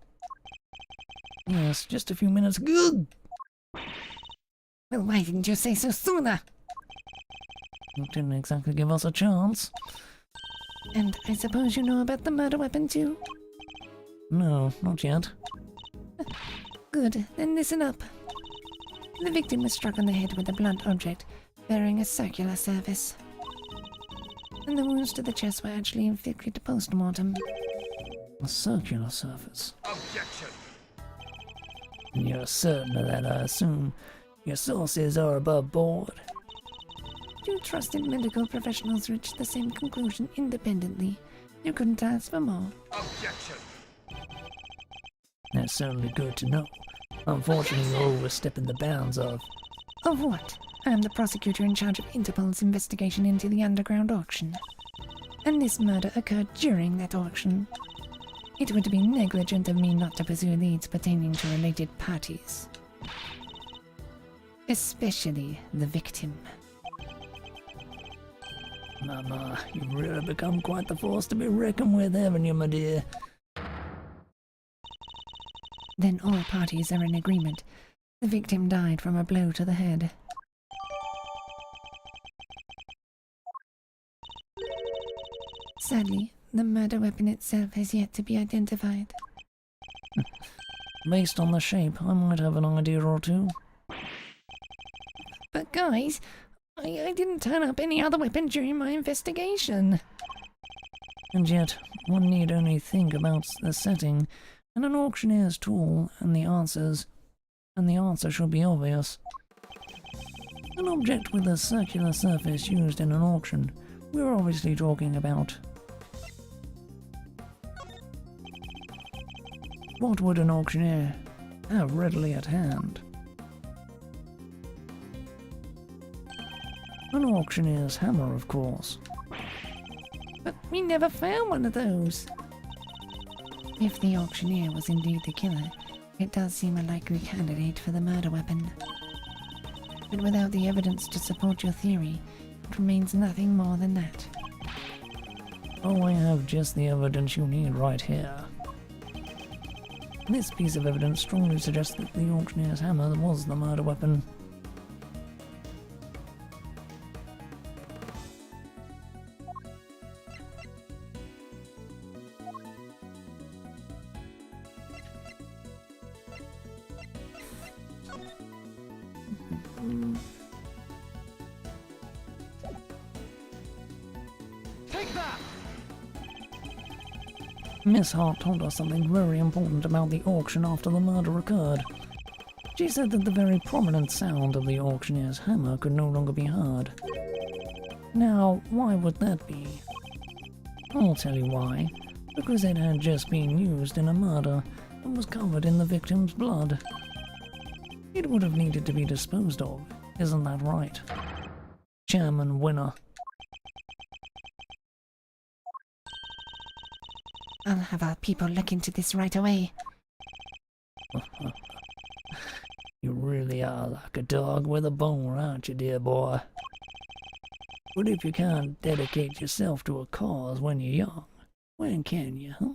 Yes, just a few minutes ago. Well, why didn't you say so sooner? You didn't exactly give us a chance. And I suppose you know about the murder weapon too? No, not yet. Good, then listen up. The victim was struck on the head with a blunt object, bearing a circular surface. And the wounds to the chest were actually inflicted post-mortem. A circular surface. Objection! And you're certain of that, I assume. Your sources are above board. Two trusted medical professionals reached the same conclusion independently. You couldn't ask for more. Objection! That's certainly good to know. Unfortunately, you're overstepping the bounds of... Of what? I'm the prosecutor in charge of Interpol's investigation into the underground auction. And this murder occurred during that auction. It would be negligent of me not to pursue leads pertaining to related parties. Especially the victim. Mama, you've really become quite the force to be reckoned with, haven't you, my dear? Then all parties are in agreement. The victim died from a blow to the head. Sadly, the murder weapon itself has yet to be identified. Based on the shape, I might have an idea or two. But guys, I didn't turn up any other weapon during my investigation. And yet, one need only think about the setting and an auctioneer's tool, and the answer should be obvious. An object with a circular surface used in an auction. We're obviously talking about. What would an auctioneer have readily at hand? An auctioneer's hammer, of course. But we never found one of those. If the auctioneer was indeed the killer, it does seem a likely candidate for the murder weapon. But without the evidence to support your theory, it remains nothing more than that. Oh, I have just the evidence you need right here. This piece of evidence strongly suggests that the auctioneer's hammer was the murder weapon. Take that! Miss Hart told us something very important about the auction after the murder occurred. She said that the very prominent sound of the auctioneer's hammer could no longer be heard. Now, why would that be? I'll tell you why. Because it had just been used in a murder and was covered in the victim's blood. It would have needed to be disposed of, isn't that right? Chairman Winner. I'll have our people look into this right away. You really are like a dog with a bone, aren't you, dear boy? But if you can't dedicate yourself to a cause when you're young, when can you, huh?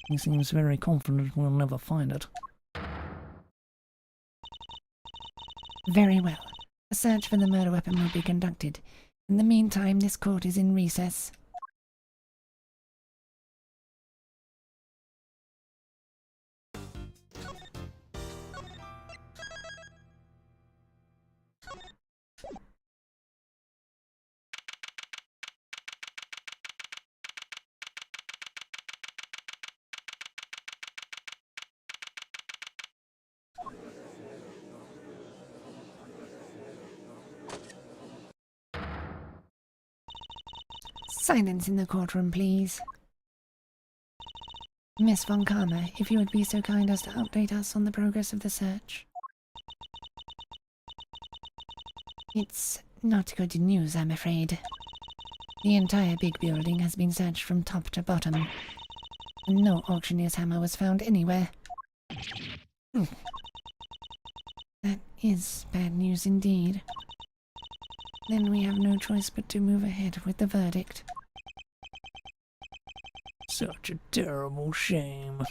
He seems very confident we'll never find it. Very well. A search for the murder weapon will be conducted. In the meantime, this court is in recess. Silence in the courtroom, please. Miss Von Karma, if you would be so kind as to update us on the progress of the search. It's not good news, I'm afraid. The entire big building has been searched from top to bottom, and no auctioneer's hammer was found anywhere. That is bad news indeed. Then we have no choice but to move ahead with the verdict. Such a terrible shame.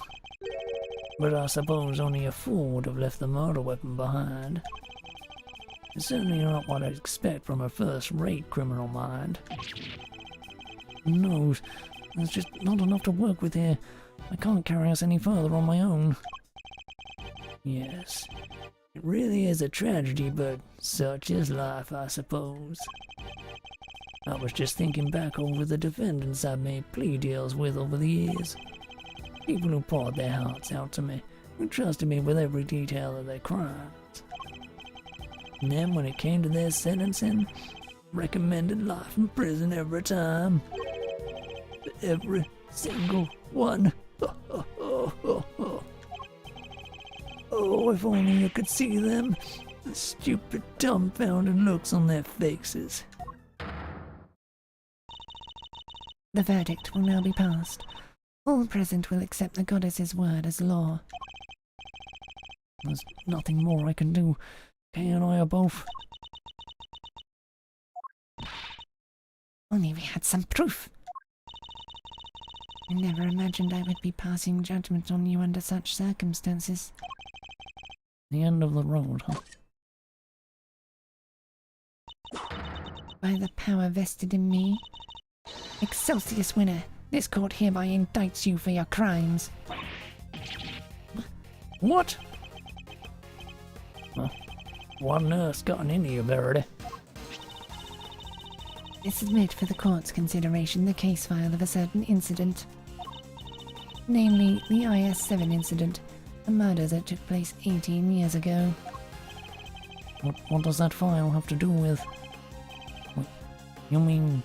But I suppose only a fool would have left the murder weapon behind. It's certainly not what I'd expect from a first-rate criminal mind. Who knows? There's just not enough to work with here. I can't carry us any further on my own. Yes, it really is a tragedy, but such is life, I suppose. I was just thinking back over the defendants I've made plea deals with over the years. People who poured their hearts out to me, who trusted me with every detail of their crimes. And then when it came to their sentencing, recommended life in prison every time. Every single one. Oh, if only you could see them. The stupid, dumbfounded looks on their faces. The verdict will now be passed. All present will accept the goddess's word as law. There's nothing more I can do. Kay and I are both. Only we had some proof. I never imagined I would be passing judgment on you under such circumstances. The end of the road, huh? By the power vested in me, Excelsius Winner, this court hereby indicts you for your crimes. What? Well, what on earth's gotten into you, Verity? I submit for the court's consideration the case file of a certain incident. Namely, the IS-7 incident, a murder that took place 18 years ago. What does that file have to do with... What, you mean...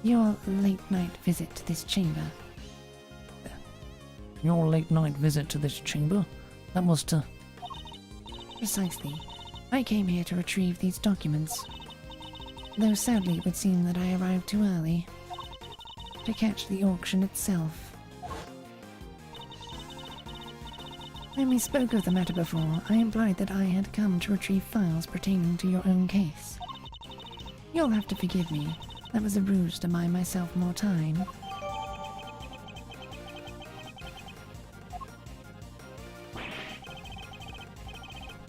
Your late-night visit to this chamber. Your late-night visit to this chamber? That was to... Precisely. I came here to retrieve these documents. Though sadly it would seem that I arrived too early. To catch the auction itself. When we spoke of the matter before, I implied that I had come to retrieve files pertaining to your own case. You'll have to forgive me. That was a ruse to buy myself more time.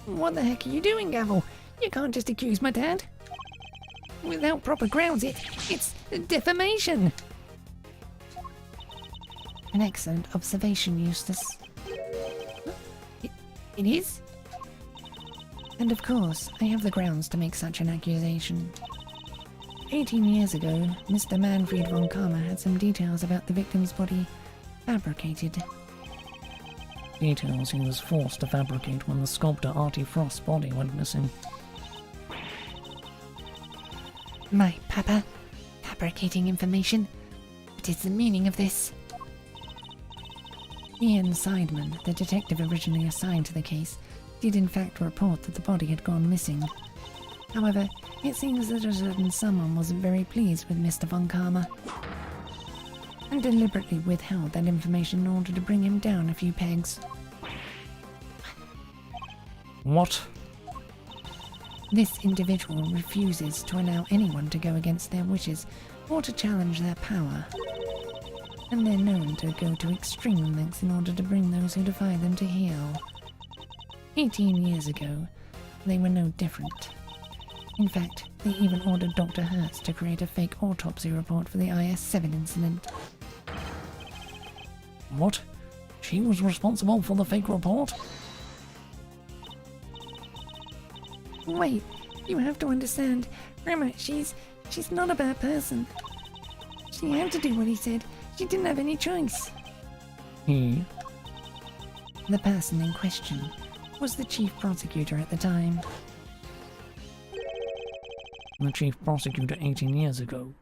What the heck are you doing, Gavel? You can't just accuse my dad. Without proper grounds, it's defamation. An excellent observation, Eustace. It is? And of course, I have the grounds to make such an accusation. 18 years ago, Mr. Manfred von Karma had some details about the victim's body fabricated. Details he was forced to fabricate when the sculptor Artie Frost's body went missing. My papa? Fabricating information? What is the meaning of this? Ian Seidman, the detective originally assigned to the case, did in fact report that the body had gone missing. However, it seems that a certain someone wasn't very pleased with Mr. von Karma, and deliberately withheld that information in order to bring him down a few pegs. What? This individual refuses to allow anyone to go against their wishes or to challenge their power, and they're known to go to extreme lengths in order to bring those who defy them to heel. 18 years ago, they were no different. In fact, they even ordered Dr. Hertz to create a fake autopsy report for the IS-7 incident. What? She was responsible for the fake report? Wait, you have to understand. Grandma, she's not a bad person. She had to do what he said. She didn't have any choice. He? The person in question was the chief prosecutor at the time. The chief prosecutor 18 years ago?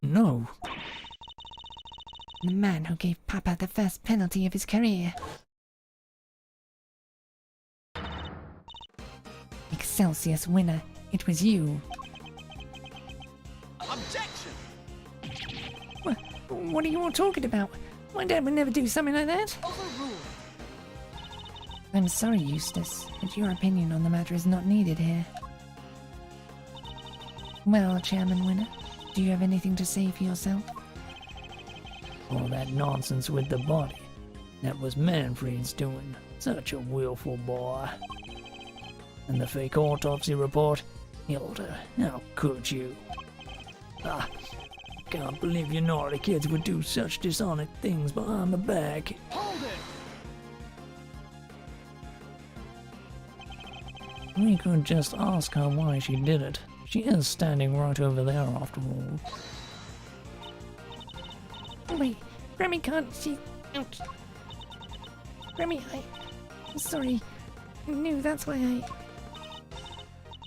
No. The man who gave Papa the first penalty of his career. Excelsius winner, it was you. Objection! What are you all talking about? My dad would never do something like that. Overruled. I'm sorry, Eustace, but your opinion on the matter is not needed here. Well, Chairman Winner, do you have anything to say for yourself? All that nonsense with the body. That was Manfred's doing. Such a willful boy. And the fake autopsy report? Hilda, how could you? Ah, can't believe you naughty kids would do such dishonest things behind my back. Hold it! We could just ask her why she did it. She is standing right over there after all. Wait, Grammy can't. Ouch. Grammy, I'm sorry. I knew that's why I.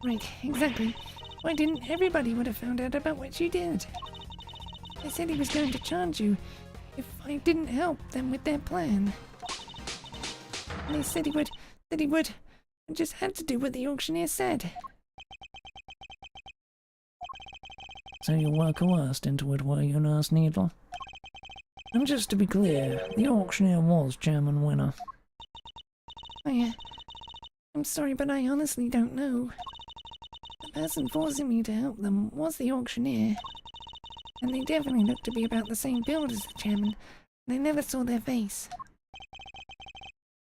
Right, exactly. Why didn't everybody would have found out about what you did? They said he was going to charge you if I didn't help them with their plan. And they said he would. I just had to do what the auctioneer said. So you were coerced into it, were you, Nurse Needle? And just to be clear, the auctioneer was Chairman Winner. I'm sorry, but I honestly don't know. The person forcing me to help them was the auctioneer. And they definitely looked to be about the same build as the chairman. And I never saw their face.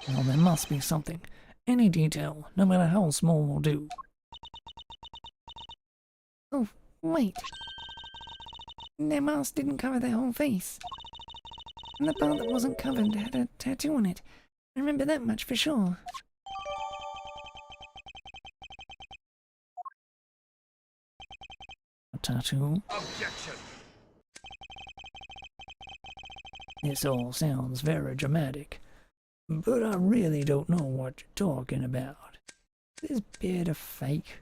Well, there must be something. Any detail, no matter how small, will do. Oh, wait. Their mask didn't cover their whole face. And the part that wasn't covered had a tattoo on it. I remember that much for sure. A tattoo? Objection. This all sounds very dramatic, but I really don't know what you're talking about. Is this beard a fake?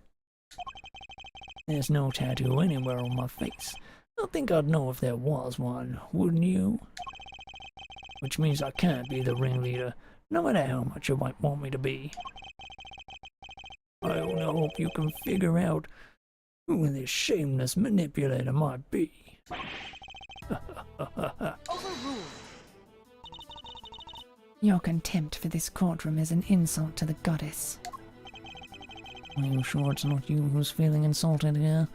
There's no tattoo anywhere on my face. I think I'd know if there was one, wouldn't you? Which means I can't be the ringleader, no matter how much you might want me to be. I only hope you can figure out who this shameless manipulator might be. Overruled. Your contempt for this courtroom is an insult to the goddess. Are you sure it's not you who's feeling insulted here?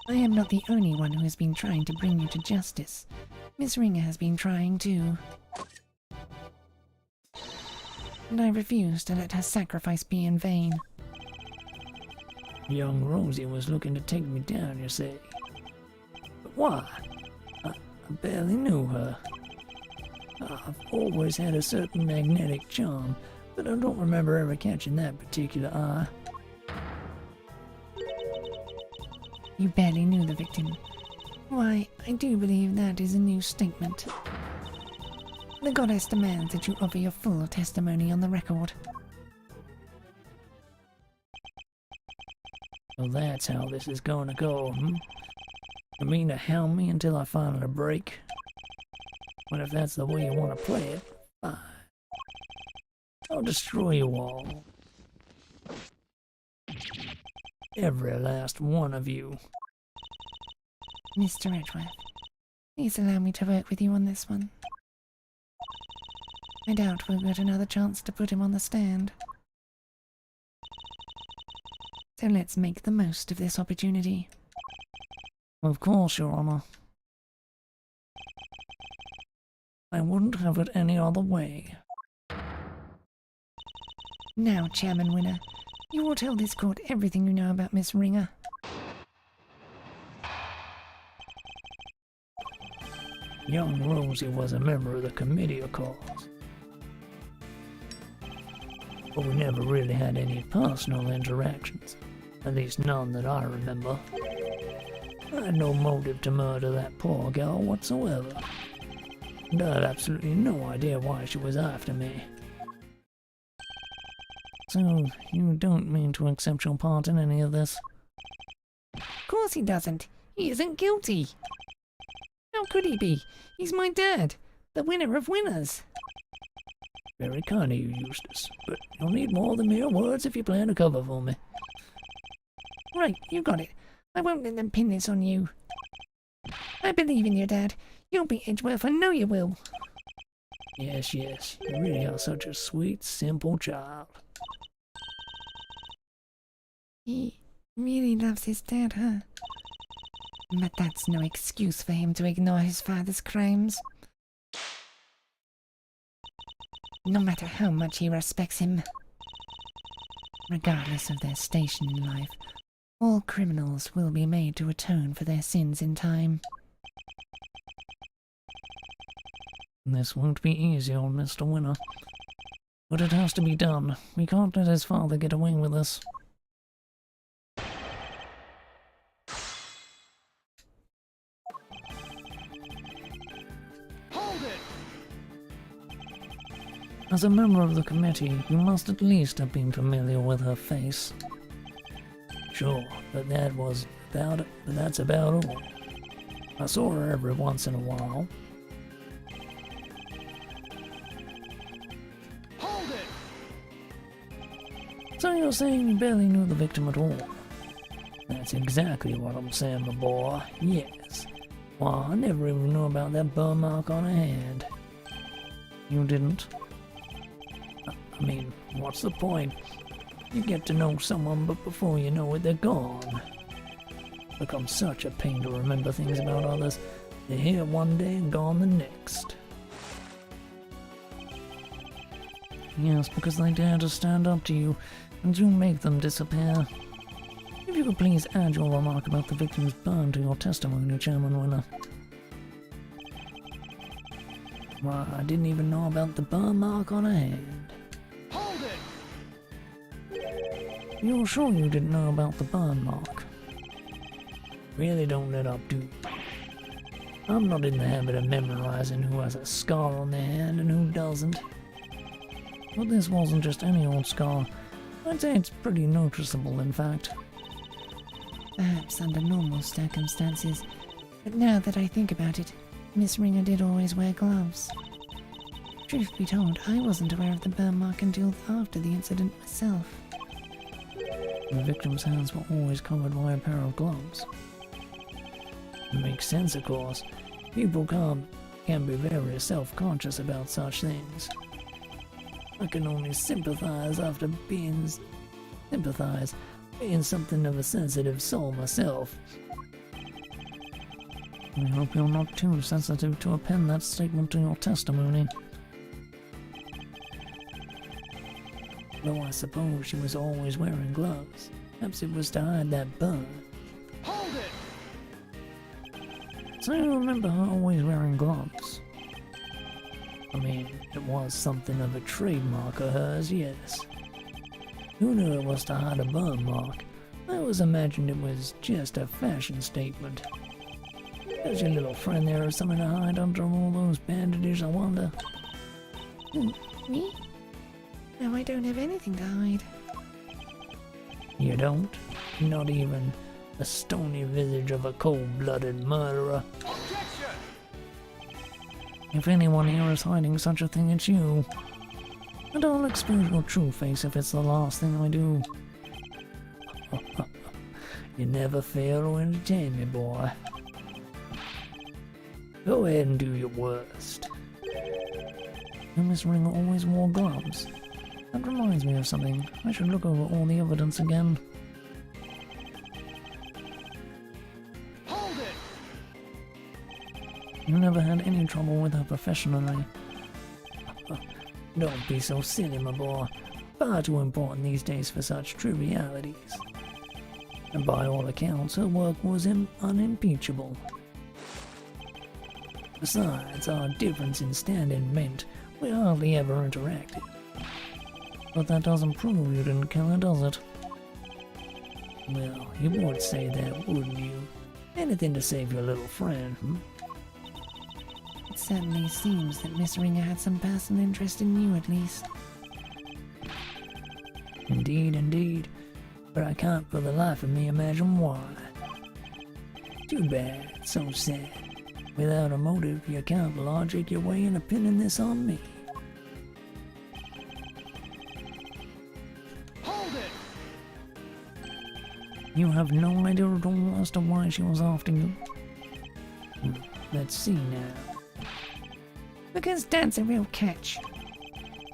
I am not the only one who has been trying to bring you to justice. Miss Ringer has been trying too. And I refuse to let her sacrifice be in vain. Young Rosie was looking to take me down, you say? But why? I barely knew her. I've always had a certain magnetic charm, but I don't remember ever catching that particular eye. You barely knew the victim. Why, I do believe that is a new statement. The goddess demands that you offer your full testimony on the record. So that's how this is going to go, hmm? You mean to hound me until I finally break? But if that's the way you want to play it, fine. I'll destroy you all. Every last one of you. Mr. Edgeworth, please allow me to work with you on this one. I doubt we'll get another chance to put him on the stand. So let's make the most of this opportunity. Of course, Your Honor. I wouldn't have it any other way. Now, Chairman Winner, you will tell this court everything you know about Miss Ringer. Young Rosie was a member of the committee, of course. But we never really had any personal interactions. At least none that I remember. I had no motive to murder that poor girl whatsoever. And I had absolutely no idea why she was after me. So, you don't mean to accept your part in any of this? Of course he doesn't. He isn't guilty. How could he be? He's my dad, the winner of winners. Very kind of you, Eustace, but you'll need more than mere words if you plan to cover for me. Right, you got it. I won't let them pin this on you. I believe in your dad. You'll be Edgeworth, I know you will. Yes, yes, you really are such a sweet, simple child. He really loves his dad, huh? But that's no excuse for him to ignore his father's crimes. No matter how much he respects him. Regardless of their station in life, all criminals will be made to atone for their sins in time. This won't be easy on Mr. Winner. But it has to be done. We can't let his father get away with this. Hold it! As a member of the committee, you must at least have been familiar with her face. Sure, but that's about all. I saw her every once in a while. Hold it! So you're saying you barely knew the victim at all? That's exactly what I'm saying, my boy. Yes. Well, I never even knew about that burn mark on her hand. You didn't? I mean, what's the point? You get to know someone, but before you know it, they're gone. It becomes such a pain to remember things about others. They're here one day and gone the next. Yes, because they dare to stand up to you, and you make them disappear. If you could please add your remark about the victim's burn to your testimony, Chairman Winner. Why, I didn't even know about the burn mark on her hand. Hold it! You're sure you didn't know about the burn mark? Really don't let up, do you? I'm not in the habit of memorizing who has a scar on their hand and who doesn't. But this wasn't just any old scar. I'd say it's pretty noticeable, in fact. Perhaps under normal circumstances, but now that I think about it, Miss Ringer did always wear gloves. Truth be told, I wasn't aware of the burn mark until after the incident myself. The victim's hands were always covered by a pair of gloves. It makes sense, of course. People can be very self-conscious about such things. I can only sympathize being something of a sensitive soul myself. I hope you're not too sensitive to append that statement to your testimony. Though I suppose she was always wearing gloves. Perhaps it was to hide that burn. Hold it! So I remember her always wearing gloves. I mean, it was something of a trademark of hers, yes. Who knew it was to hide a burn mark? I always imagined it was just a fashion statement. Does your little friend there have something to hide under all those bandages, I wonder? Me? No, I don't have anything to hide. You don't? Not even the stony visage of a cold-blooded murderer? Objection! If anyone here is hiding such a thing, it's you. And I'll expose your true face if it's the last thing I do. You never fail to entertain me, boy. Go ahead and do your worst. Miss Ringer always wore gloves. That reminds me of something. I should look over all the evidence again. Hold it! You never had any trouble with her professionally. Don't be so silly, my boy. Far too important these days for such trivialities. And by all accounts, her work was unimpeachable. Besides, our difference in standing meant we hardly ever interacted. But that doesn't prove you didn't kill her, does it? Well, you would say that, wouldn't you? Anything to save your little friend, hmm? It certainly seems that Miss Ringer had some personal interest in you, at least. Indeed, indeed. But I can't for the life of me imagine why. Too bad, so sad. Without a motive, you can't logic your way into pinning this on me. Hold it! You have no idea at all as to why she was after you? Let's see now. Because Dad's a real catch.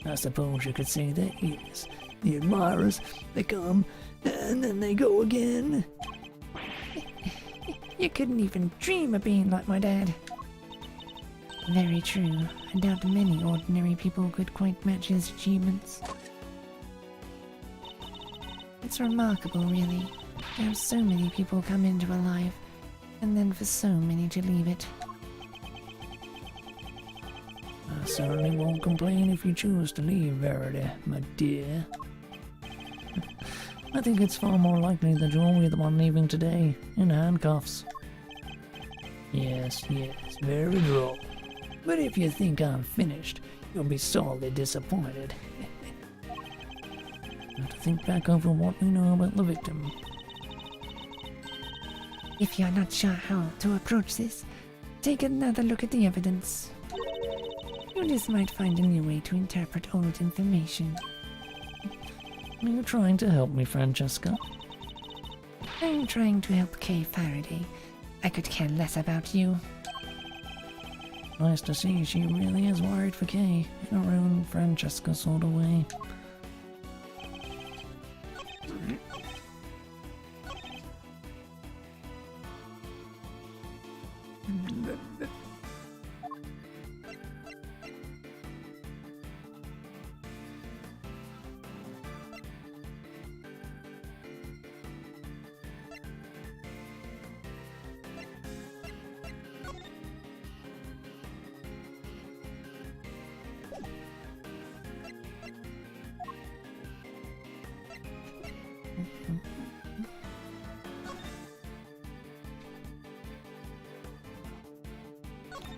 I suppose you could say there is. The admirers, they come, and then they go again. You couldn't even dream of being like my dad. Very true. I doubt many ordinary people could quite match his achievements. It's remarkable, really, to have so many people come into a life, and then for so many to leave it. I certainly won't complain if you choose to leave, Verity, my dear. I think it's far more likely that you'll be the one leaving today, in handcuffs. Yes, very droll. But if you think I'm finished, you'll be sorely disappointed. Have to think back over what we know about the victim. If you're not sure how to approach this, take another look at the evidence. You just might find a new way to interpret old information. Are you trying to help me, Francesca? I'm trying to help Kay Faraday. I could care less about you. Nice to see she really is worried for Kay, in her own Francesca sort of way.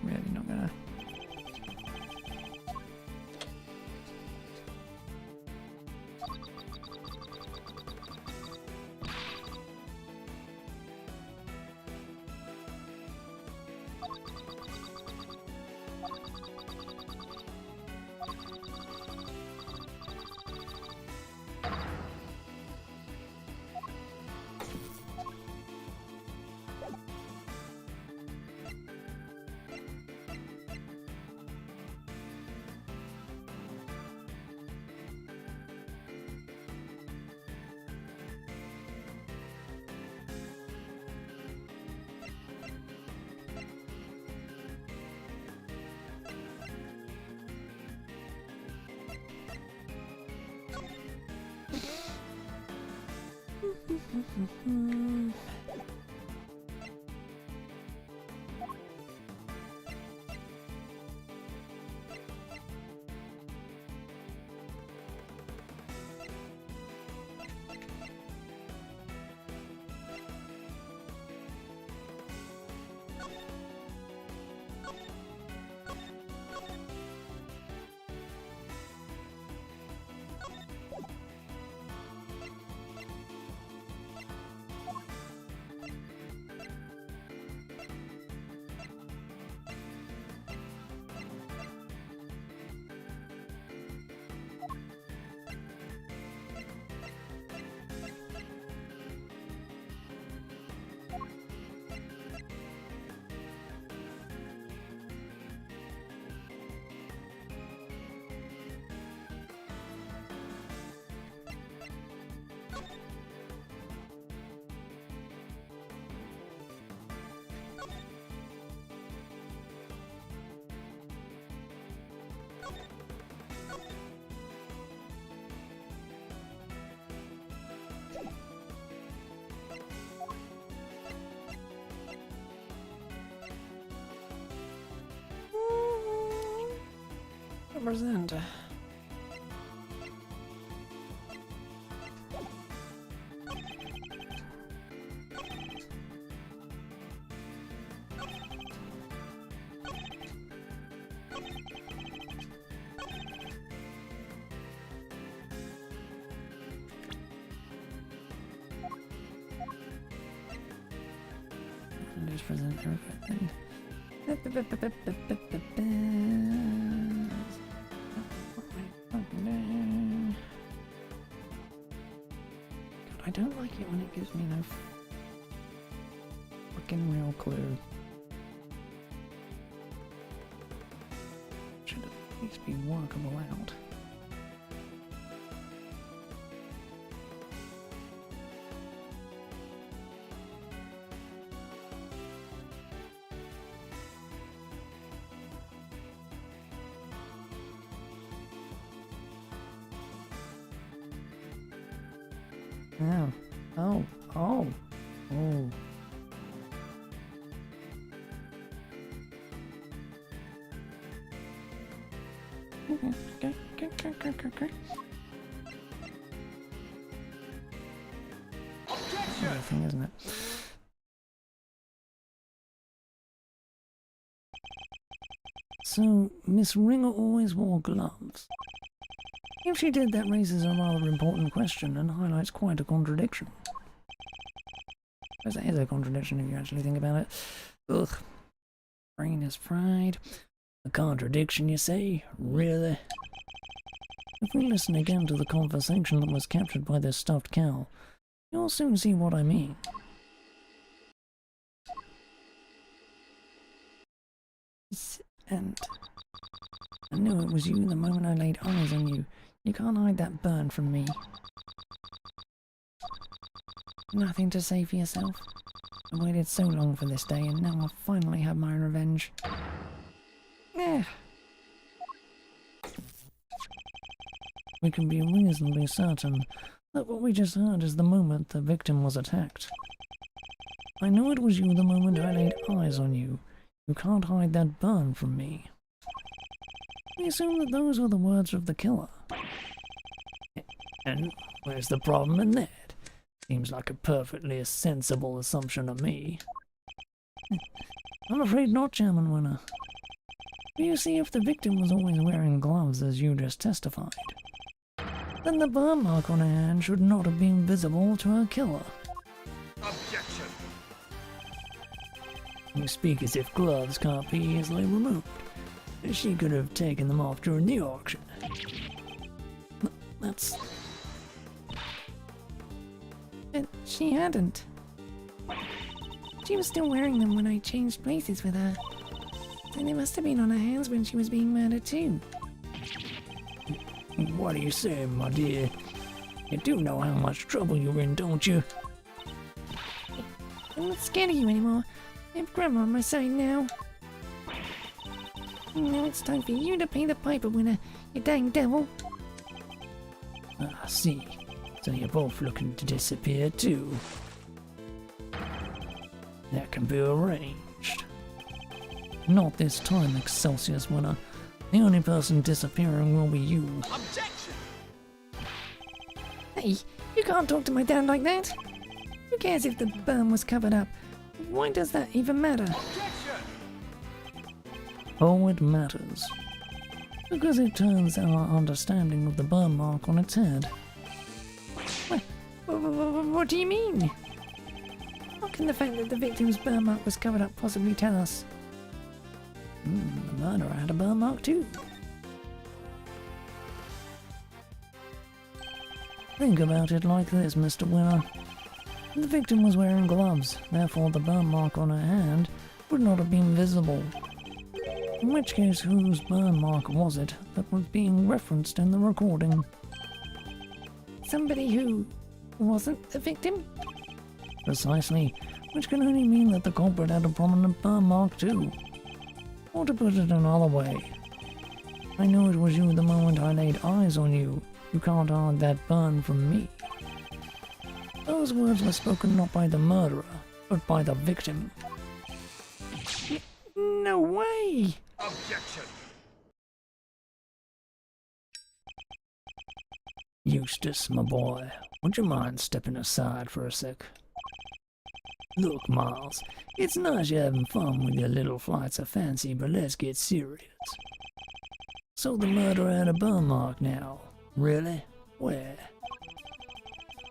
Really not gonna. Represent. Just present everything. God, I don't like it when it gives me no fucking real clue. Should at least be workable out. Oh, oh, oh, oh. Okay. Objection! Thing, isn't it? So, Miss Ringer always wore gloves. If she did, that raises a rather important question and highlights quite a contradiction. That is a contradiction if you actually think about it. Ugh. Brain is fried. A contradiction, you say? Really? If we listen again to the conversation that was captured by this stuffed cow, you'll soon see what I mean. And I knew it was you the moment I laid eyes on you. You can't hide that burn from me. Nothing to say for yourself? I waited so long for this day and now I'll finally have my revenge. Yeah. We can be reasonably certain that what we just heard is the moment the victim was attacked. I knew it was you the moment I laid eyes on you. You can't hide that burn from me. We assume that those were the words of the killer. And where's the problem in that? Seems like a perfectly sensible assumption to me. I'm afraid not, Chairman Winner. You see, if the victim was always wearing gloves as you just testified, then the burn mark on her hand should not have been visible to her killer. Objection. You speak as if gloves can't be easily removed. She could have taken them off during the auction. That's... But she hadn't. She was still wearing them when I changed places with her. And they must have been on her hands when she was being murdered too. What are you saying, my dear? You do know how much trouble you're in, don't you? I'm not scared of you anymore. I have Grandma on my side now. Now it's time for you to pay the piper, Winner, you dang devil. I see. So you're both looking to disappear too. That can be arranged. Not this time, Excelsius Winner. The only person disappearing will be you. Objection. Hey, you can't talk to my dad like that. Who cares if the burn was covered up? Why does that even matter? Objection. Oh, it matters. Because it turns our understanding of the burn mark on its head. What do you mean? How can the fact that the victim's burn mark was covered up possibly tell us? The murderer had a burn mark too. Think about it like this, Mr. Winner. The victim was wearing gloves, therefore the burn mark on her hand would not have been visible. In which case, whose burn mark was it that was being referenced in the recording? Somebody who wasn't the victim? Precisely, which can only mean that the culprit had a prominent burn mark too. Or to put it another way, I knew it was you the moment I laid eyes on you. You can't hide that burn from me. Those words were spoken not by the murderer, but by the victim. No way! Objection. Eustace, my boy, would you mind stepping aside for a sec? Look, Miles, it's nice you're having fun with your little flights of fancy, but let's get serious. So the murderer had a burn mark now. Really? Where?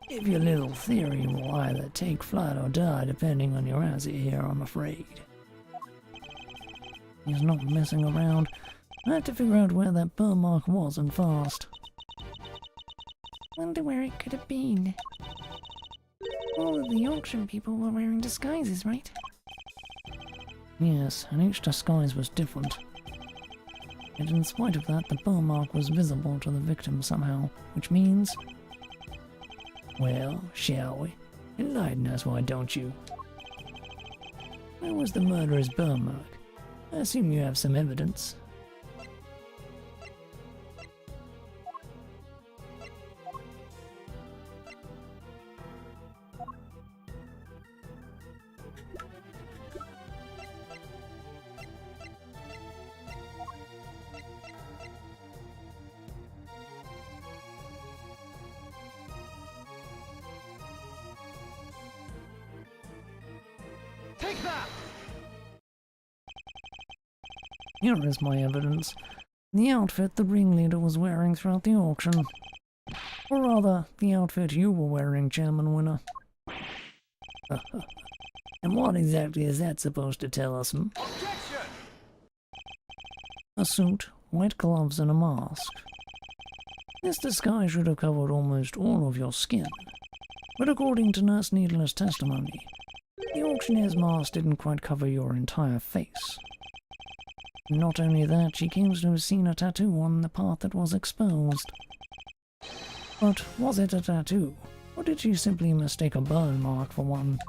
If your little theory will either take flight or die depending on your answer here, I'm afraid. He's not messing around. I had to figure out where that burn mark was and fast. Wonder where it could have been. All of the auction people were wearing disguises, right? Yes, and each disguise was different. Yet in spite of that, the burn mark was visible to the victim somehow, which means... Well, shall we? Enlighten us, why don't you? Where was the murderer's burn mark? I assume you have some evidence. Take that. Here is my evidence. The outfit the ringleader was wearing throughout the auction. Or rather, the outfit you were wearing, Chairman Winner. And what exactly is that supposed to tell us, hmm? Objection. A suit, white gloves, and a mask. This disguise should have covered almost all of your skin. But according to Nurse Needler's testimony, the auctioneer's mask didn't quite cover your entire face. Not only that, she claims to have seen a tattoo on the part that was exposed. But was it a tattoo, or did she simply mistake a burn mark for one?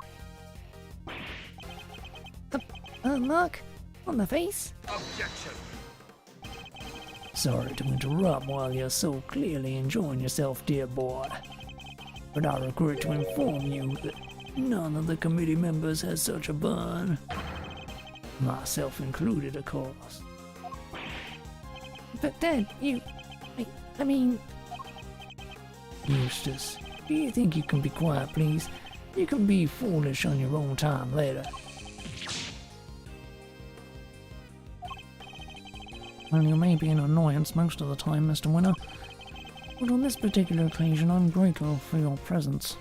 A mark? On the face? Objection. Sorry to interrupt while you're so clearly enjoying yourself, dear boy. But I regret to inform you that none of the committee members has such a burn. Myself included, of course. But Dad, I mean... Eustace, Do you think you can be quiet, please? You can be foolish on your own time later. Well, you may be an annoyance most of the time, Mr. Winner, but on this particular occasion I'm grateful for your presence.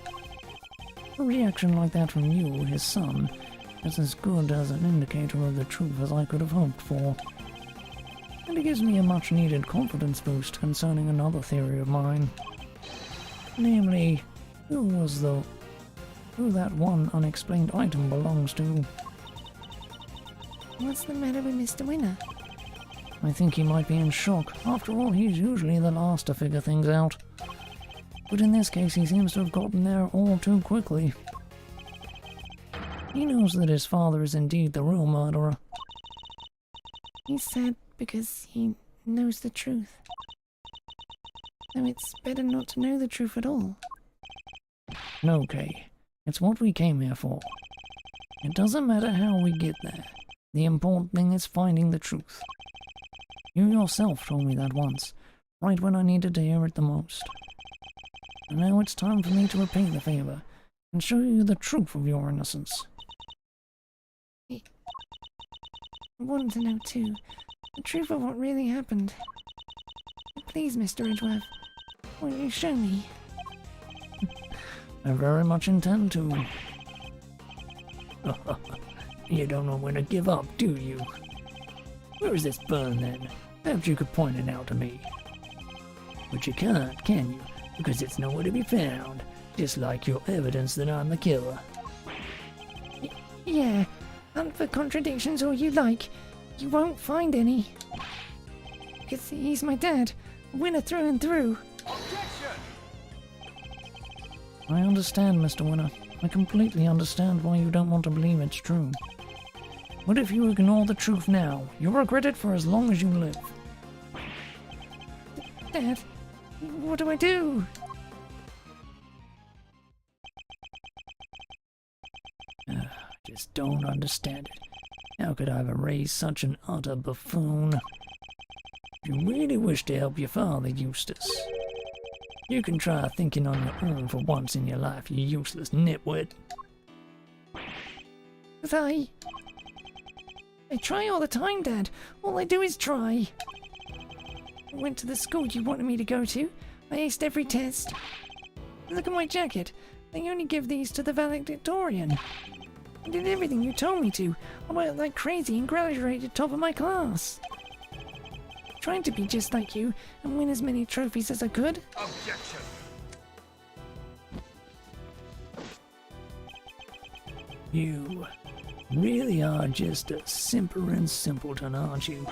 A reaction like that from you, his son, is as good as an indicator of the truth as I could have hoped for. And it gives me a much-needed confidence boost concerning another theory of mine. Namely, who that one unexplained item belongs to. What's the matter with Mr. Winner? I think he might be in shock. After all, he's usually the last to figure things out. But in this case, he seems to have gotten there all too quickly. He knows that his father is indeed the real murderer. He's sad because he knows the truth. Though it's better not to know the truth at all. No, Kay. It's what we came here for. It doesn't matter how we get there. The important thing is finding the truth. You yourself told me that once, right when I needed to hear it the most. And now it's time for me to repay the favor and show you the truth of your innocence. I wanted to know too, the truth of what really happened. Please, Mr. Edgeworth, won't you show me? I very much intend to. You don't know when to give up, do you? Where is this burn, then? Perhaps you could point it out to me. But you can't, can you? Because it's nowhere to be found. Just like your evidence that I'm the killer. Yeah, and for contradictions all you like, you won't find any. Because he's my dad, Winner through and through. Objection! I understand, Mr. Winner. I completely understand why you don't want to believe it's true. But if you ignore the truth now, you'll regret it for as long as you live. Dad, what do I do? I just don't understand it. How could I have raised such an utter buffoon? If you really wish to help your father, Eustace, you can try thinking on your own for once in your life, you useless nitwit. But I try all the time, Dad. All I do is try. I went to the school you wanted me to go to. I aced every test. Look at my jacket. They only give these to the valedictorian. I did everything you told me to. I worked like crazy and graduated top of my class. Trying to be just like you and win as many trophies as I could. Objection! You really are just a simpering simpleton, aren't you?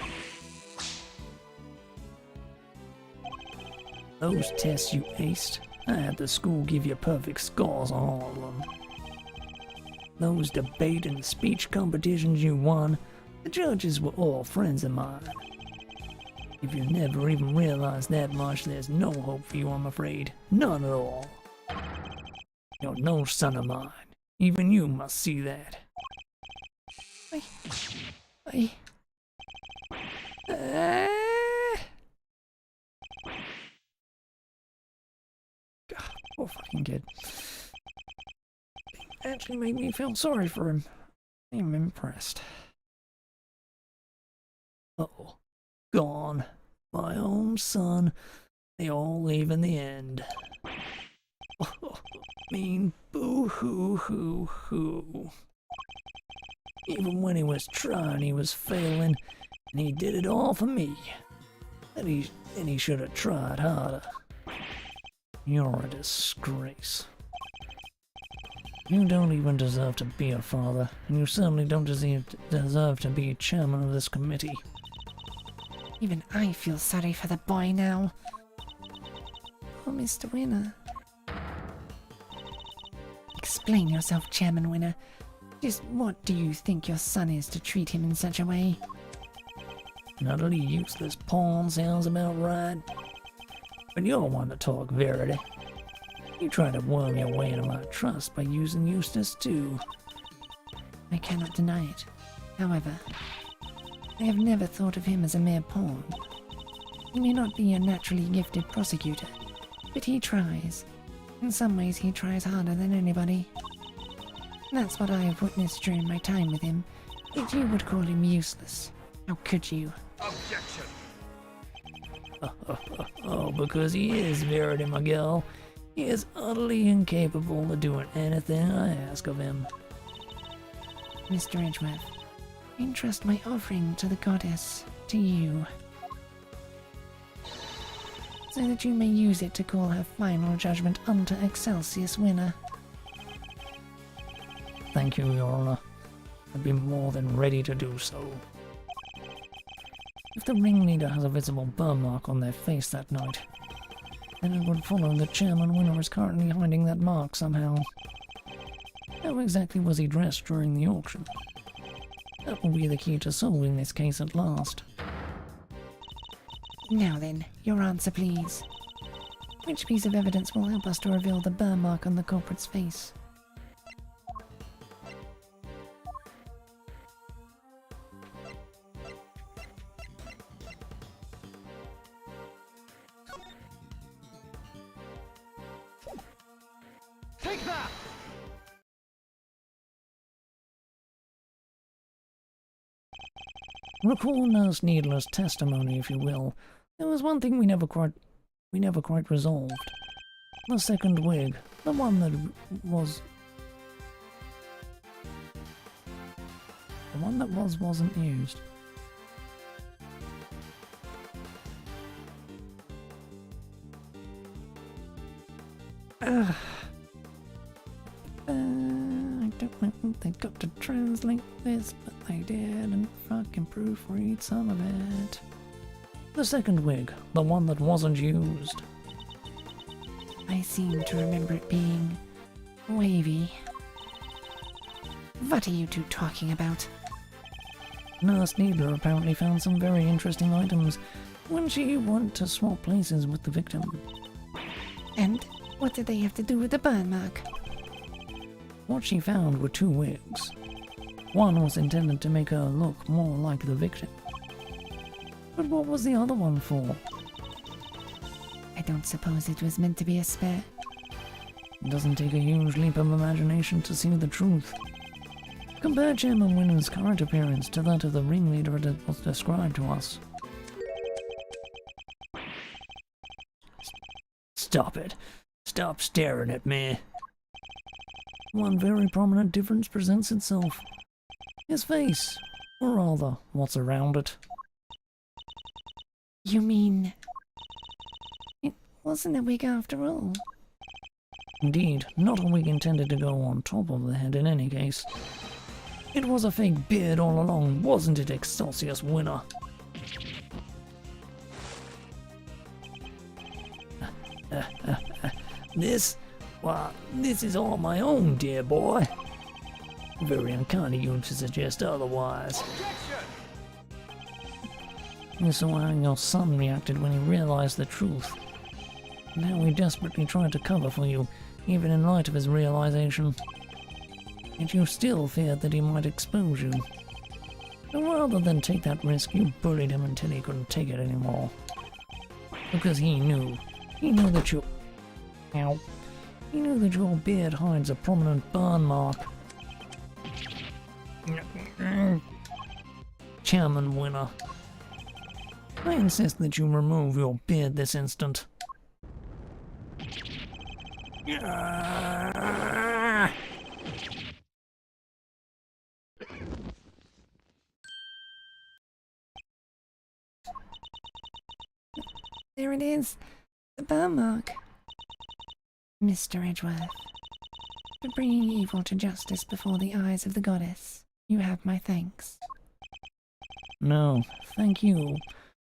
Those tests you aced, I had the school give you perfect scores on all of them. Those debate and speech competitions you won, the judges were all friends of mine. If you never even realized that much, there's no hope for you, I'm afraid. None at all. You're no son of mine. Even you must see that. God, poor fucking kid. It actually made me feel sorry for him. I'm impressed. Oh, gone. My own son. They all leave in the end. Oh, mean boo-hoo-hoo-hoo. Even when he was trying, he was failing, and he did it all for me. And he should have tried harder. You're a disgrace. You don't even deserve to be a father, and you certainly don't deserve to be chairman of this committee. Even I feel sorry for the boy now. Oh, Mr. Winner. Explain yourself, Chairman Winner. Just what do you think your son is to treat him in such a way? An utterly useless pawn sounds about right. But you're one to talk verity. You try to worm your way into my trust by using Eustace too. I cannot deny it. However, I have never thought of him as a mere pawn. He may not be a naturally gifted prosecutor, but he tries. In some ways, he tries harder than anybody. That's what I have witnessed during my time with him. Yet you would call him useless. How could you? Objection. Oh, because he is Verity, my girl. He is utterly incapable of doing anything I ask of him. Mr. Edgeworth, I entrust my offering to the goddess to you, so that you may use it to call her final judgment unto Excelsius winner. Thank you, Your Honor. I'd be more than ready to do so. If the ringleader has a visible burn mark on their face that night, then it would follow that Chairman Winner is currently hiding that mark somehow. How exactly was he dressed during the auction? That will be the key to solving this case at last. Now then, your answer please. Which piece of evidence will help us to reveal the burn mark on the culprit's face? Take that! Recall Nurse Needler's testimony, if you will. There was one thing we never quite resolved. The second wig, the one that wasn't used. I don't know what they got to translate this, but they did, and fucking proofread some of it. The second wig, the one that wasn't used. I seem to remember it being wavy. What are you two talking about? Nurse Needler apparently found some very interesting items when she went to swap places with the victim. And what did they have to do with the burn mark? What she found were two wigs. One was intended to make her look more like the victim. But what was the other one for? I don't suppose it was meant to be a spare. It doesn't take a huge leap of imagination to see the truth. Compare Chairman Winner's current appearance to that of the ringleader that was described to us. Stop it. Stop staring at me. One very prominent difference presents itself. His face, or rather, what's around it. You mean... it wasn't a wig after all? Indeed, not a wig intended to go on top of the head in any case. It was a fake beard all along, wasn't it, Excelsius Winner? This is all my own, dear boy. Very unkind of you to suggest otherwise. You saw how your son reacted when he realized the truth, and how he desperately tried to cover for you, even in light of his realization. Yet you still feared that he might expose you. So rather than take that risk, you bullied him until he couldn't take it anymore. Because he knew that you... Ow. He knew that your beard hides a prominent burn mark. Chairman Winner, I insist that you remove your beard this instant. There it is. The burn mark. Mr. Edgeworth, for bringing evil to justice before the eyes of the goddess, you have my thanks. No, thank you.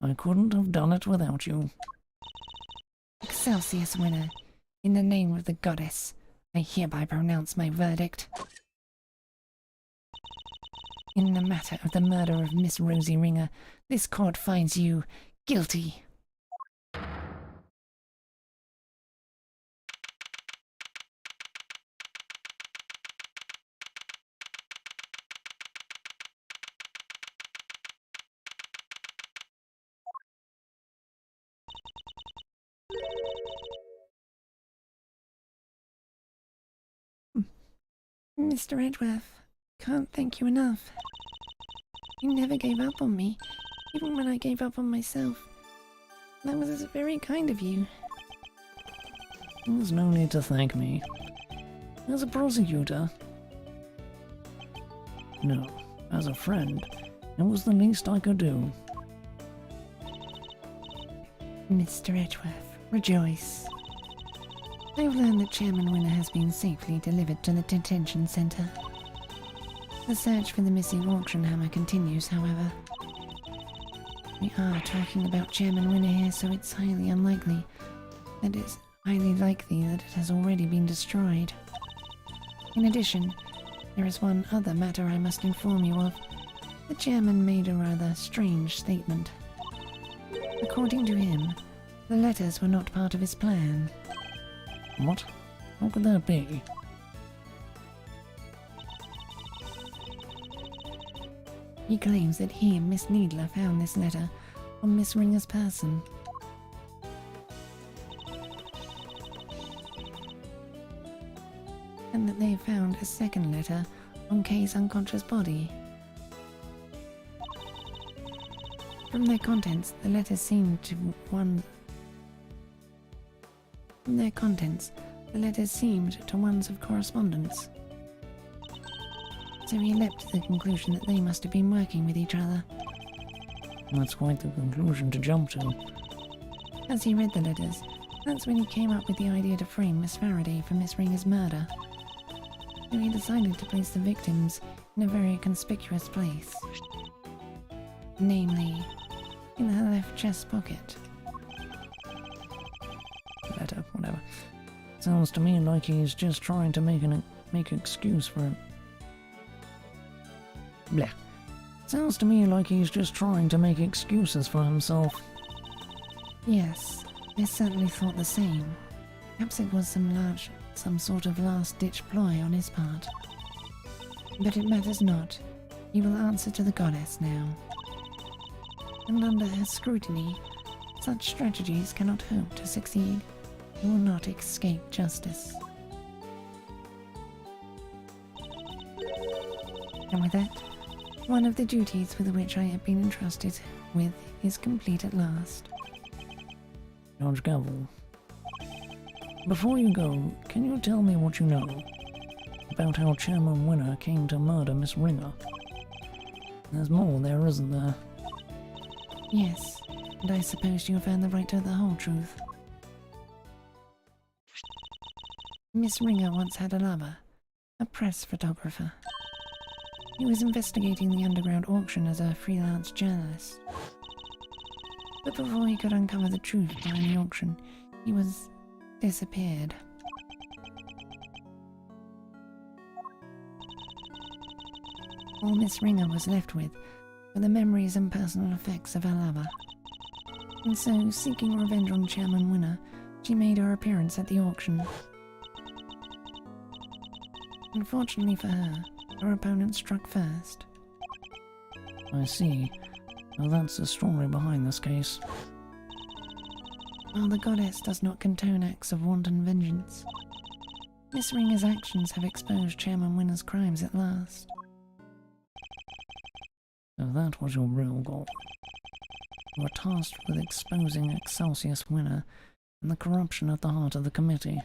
I couldn't have done it without you. Excelsius Winner, in the name of the goddess, I hereby pronounce my verdict. In the matter of the murder of Miss Rosie Ringer, this court finds you guilty. Mr. Edgeworth, can't thank you enough. You never gave up on me, even when I gave up on myself. That was very kind of you. There's no need to thank me. As a prosecutor... No, as a friend, it was the least I could do. Mr. Edgeworth, rejoice. I've learned that Chairman Winner has been safely delivered to the detention center. The search for the missing auction hammer continues, however. We are talking about Chairman Winner here, so it's highly unlikely that it's highly likely that it has already been destroyed. In addition, there is one other matter I must inform you of. The chairman made a rather strange statement. According to him, the letters were not part of his plan. What? How could that be? He claims that he and Miss Needler found this letter on Miss Ringer's person. And that they found a second letter on Kay's unconscious body. From their contents, the letters seemed to ones of correspondence. So he leapt to the conclusion that they must have been working with each other. That's quite the conclusion to jump to. As he read the letters, that's when he came up with the idea to frame Miss Faraday for Miss Ringer's murder. So he decided to place the victims in a very conspicuous place. Namely, in her left chest pocket. Letter, whatever. Sounds to me like he's just trying to make excuse for him. Blech. Sounds to me like he's just trying to make excuses for himself. Yes, I certainly thought the same. Perhaps it was some sort of last-ditch ploy on his part. But it matters not. He will answer to the goddess now. And under her scrutiny, such strategies cannot hope to succeed. He will not escape justice. And with that, one of the duties with which I have been entrusted with is complete at last. Judge Gavel. Before you go, can you tell me what you know about how Chairman Winner came to murder Miss Ringer? There's more there, isn't there? Yes, and I suppose you have earned the right to the whole truth. Miss Ringer once had a lover, a press photographer. He was investigating the underground auction as a freelance journalist. But before he could uncover the truth behind the auction, he was disappeared. All Miss Ringer was left with were the memories and personal effects of her lover. And so, seeking revenge on Chairman Winner, she made her appearance at the auction. Unfortunately for her opponent struck first. I see. Well, that's the story behind this case. While the goddess does not condone acts of wanton vengeance, Miss Ringer's actions have exposed Chairman Winner's crimes at last. So that was your real goal. You were tasked with exposing Excelsius Winner and the corruption at the heart of the committee.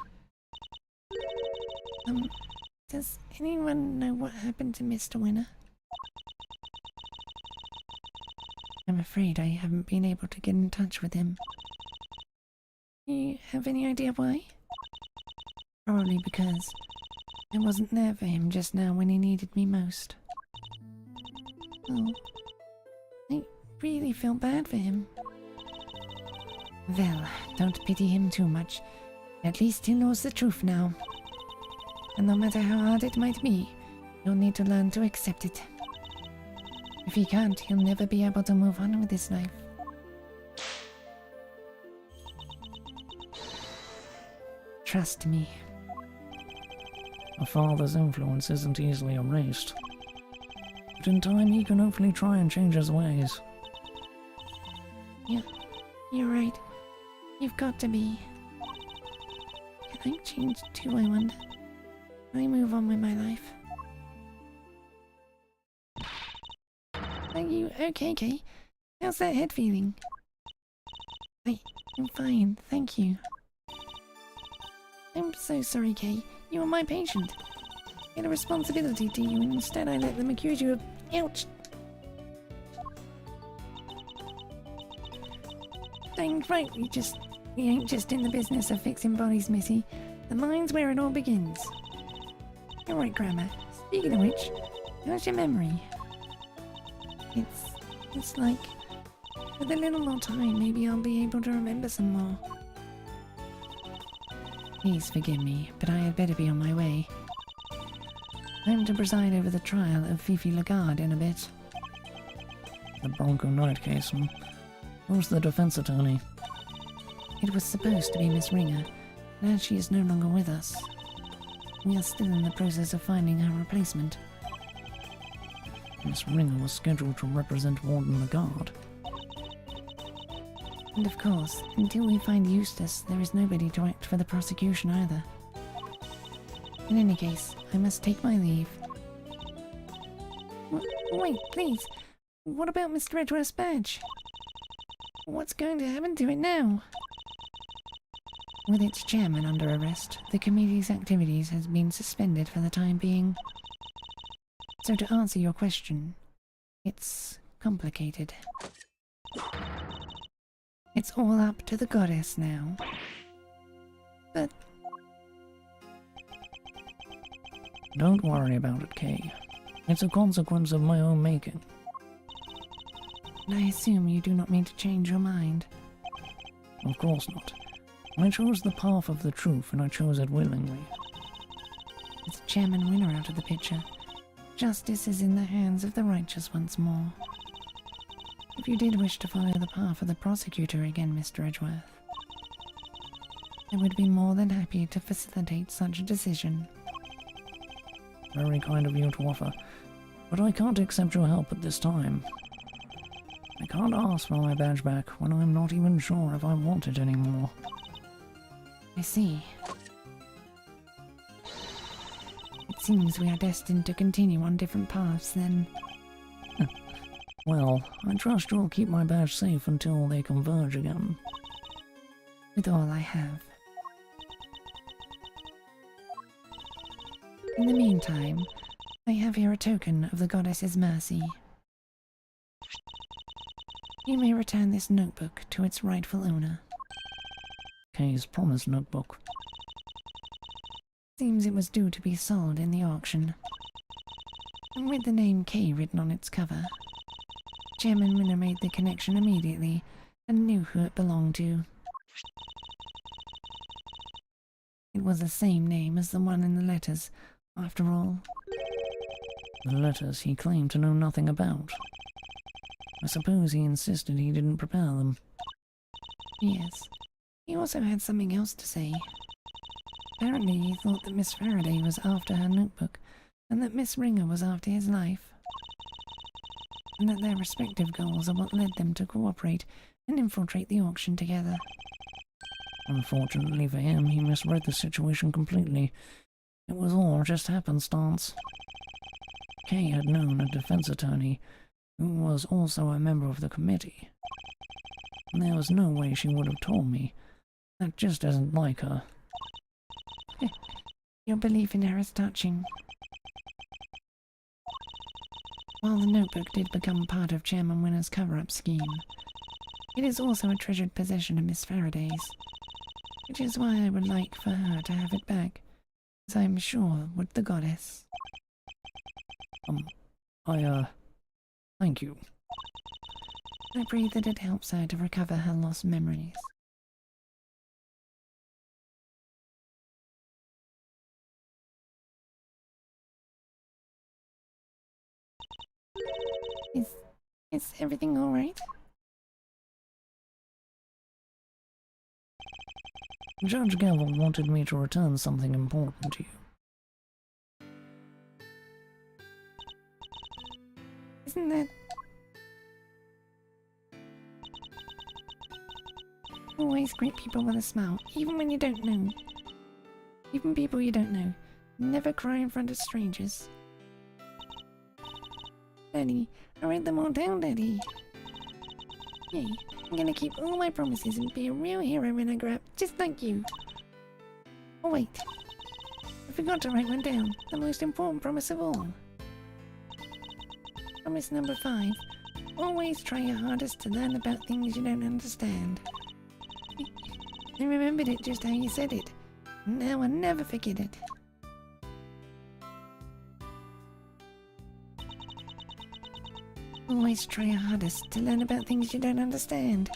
Does anyone know what happened to Mr. Winner? I'm afraid I haven't been able to get in touch with him. You have any idea why? Probably because I wasn't there for him just now when he needed me most. Oh, I really feel bad for him. Well, don't pity him too much. At least he knows the truth now. And no matter how hard it might be, he'll need to learn to accept it. If he can't, he'll never be able to move on with his life. Trust me. A father's influence isn't easily erased. But in time he can hopefully try and change his ways. Yeah, you're right. You've got to be. Can I change too, I wonder? Can I move on with my life? Are you okay, Kay? How's that head feeling? I'm fine, thank you. I'm so sorry, Kay. You are my patient. I had a responsibility to you, and instead I let them accuse you of... Ouch! Dang right, we ain't just in the business of fixing bodies, Missy. The mind's where it all begins. You're right, Grandma. Speaking of which, how's your memory? It's like, with a little more time, maybe I'll be able to remember some more. Please forgive me, but I had better be on my way. I'm to preside over the trial of Fifi Lagarde in a bit. The Bronco Knight case, and who's the defense attorney? It was supposed to be Miss Ringer, but as she is no longer with us, we are still in the process of finding her replacement. Miss Ringer was scheduled to represent Warden Lagarde. And of course, until we find Eustace, there is nobody to act for the prosecution either. In any case, I must take my leave. Wait, please. What about Mr. Edgeworth's badge? What's going to happen to it now? With its chairman under arrest, the committee's activities has been suspended for the time being. So to answer your question, it's complicated. It's all up to the goddess now. But... Don't worry about it, Kay. It's a consequence of my own making. I assume you do not mean to change your mind. Of course not. I chose the path of the truth, and I chose it willingly. With Chairman Winner out of the picture, justice is in the hands of the righteous once more. If you did wish to follow the path of the prosecutor again, Mr. Edgeworth, I would be more than happy to facilitate such a decision. Very kind of you to offer, but I can't accept your help at this time. I can't ask for my badge back when I'm not even sure if I want it anymore. I see. It seems we are destined to continue on different paths, then. Well, I trust you'll keep my badge safe until they converge again. With all I have. In the meantime, I have here a token of the goddess's mercy. You may return this notebook to its rightful owner. Kay's promised notebook. Seems it was due to be sold in the auction. And with the name Kay written on its cover, Chairman Winner made the connection immediately and knew who it belonged to. It was the same name as the one in the letters, after all. The letters he claimed to know nothing about. I suppose he insisted he didn't prepare them. Yes. He also had something else to say. Apparently he thought that Miss Faraday was after her notebook, and that Miss Ringer was after his life. And that their respective goals are what led them to cooperate and infiltrate the auction together. Unfortunately for him, he misread the situation completely. It was all just happenstance. Kay had known a defense attorney, who was also a member of the committee. And there was no way she would have told me. That just isn't like her. Your belief in her is touching. While the notebook did become part of Chairman Winner's cover-up scheme, it is also a treasured possession of Miss Faraday's, which is why I would like for her to have it back, as I am sure would the goddess. Thank you. I pray that it helps her to recover her lost memories. Is everything all right? Judge Gavel wanted me to return something important to you. Isn't that... Always greet people with a smile, even when you don't know. Even people you don't know. Never cry in front of strangers. Daddy, I wrote them all down, Daddy. Yay, I'm gonna keep all my promises and be a real hero when I grow up, just like you. Oh wait, I forgot to write one down, the most important promise of all. Promise number 5, always try your hardest to learn about things you don't understand. I remembered it just how you said it. Now I'll never forget it. Always try your hardest to learn about things you don't understand.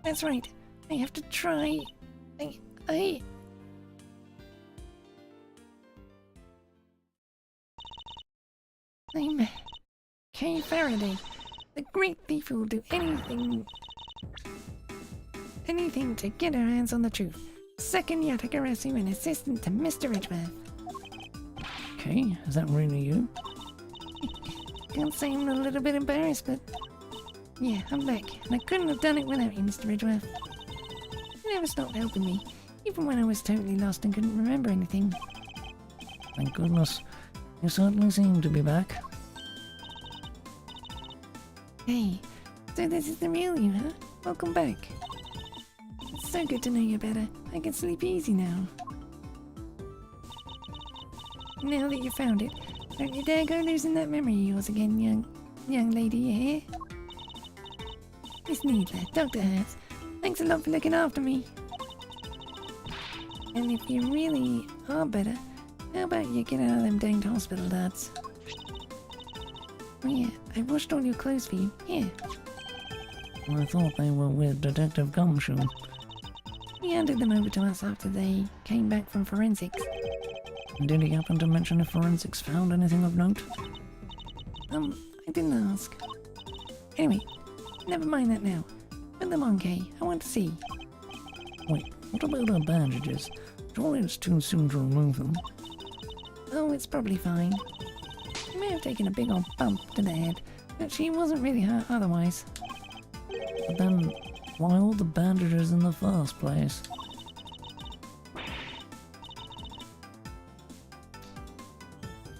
That's right. I have to try. I'm Kay Faraday, the great thief who will do anything to get her hands on the truth. Second Yatagarasu and assistant to Mr. Edgeworth. Okay, is that really you? Can't say I'm a little bit embarrassed, but yeah, I'm back, and I couldn't have done it without you, Mr. Edgeworth. You never stopped helping me, even when I was totally lost and couldn't remember anything. Thank goodness. You certainly seem to be back. Hey, so this is the real you, huh? Welcome back. It's so good to know you better. I can sleep easy now. Now that you found it, don't you dare go losing that memory of yours again, young lady, you hear? Miss Needler, Dr. Hertz, thanks a lot for looking after me. And if you really are better, how about you get out of them danged hospital duds? Oh yeah, I washed all your clothes for you. Here. I thought they were with Detective Gumshoe. He handed them over to us after they came back from forensics. Did he happen to mention if forensics found anything of note? I didn't ask. Anyway, never mind that now. Put them on, Kay. I want to see. Wait, what about her bandages? Surely it's too soon to remove them. Oh, it's probably fine. She may have taken a big old bump to the head, but she wasn't really hurt otherwise. But then, why all the bandages in the first place?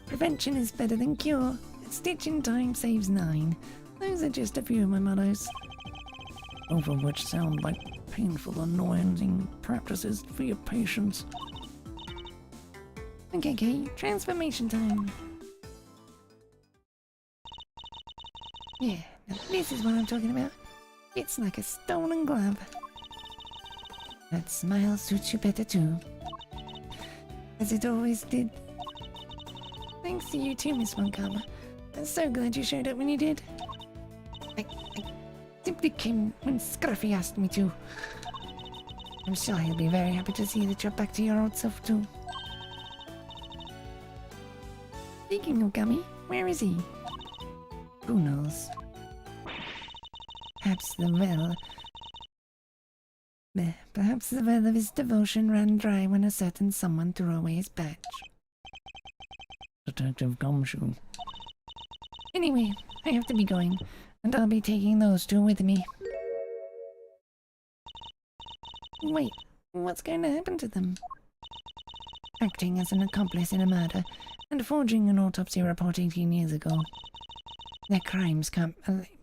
Prevention is better than cure. A stitch in time saves 9. Those are just a few of my mottos. Both of which sound like painful, annoying practices for your patients. Okay, Kay, transformation time. Yeah, now this is what I'm talking about. It's like a stolen glove. That smile suits you better too. As it always did. Thanks to you too, Miss Wonkama. I'm so glad you showed up when you did. I simply came when Scruffy asked me to. I'm sure he'll be very happy to see that you're back to your old self too. Speaking of Gummy, where is he? Who knows? Perhaps the well of his devotion ran dry when a certain someone threw away his badge. Detective Gumshoe. Anyway, I have to be going, and I'll be taking those two with me. Wait, what's going to happen to them? Acting as an accomplice in a murder and forging an autopsy report 18 years ago. Their crimes can't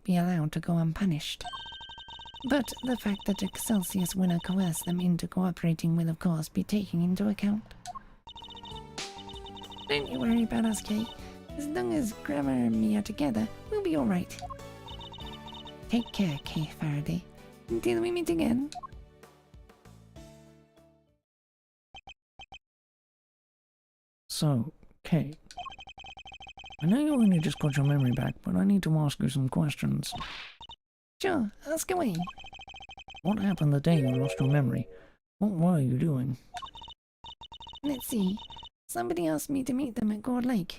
be allowed to go unpunished. But the fact that Excelsius Winner coerced them into cooperating will of course be taken into account. Don't you worry about us, Kay. As long as Grammar and me are together, we'll be alright. Take care, Kay Faraday. Until we meet again. So, Kay. I know you only just got your memory back, but I need to ask you some questions. Sure, ask away. What happened the day you lost your memory? What were you doing? Let's see. Somebody asked me to meet them at Gourd Lake.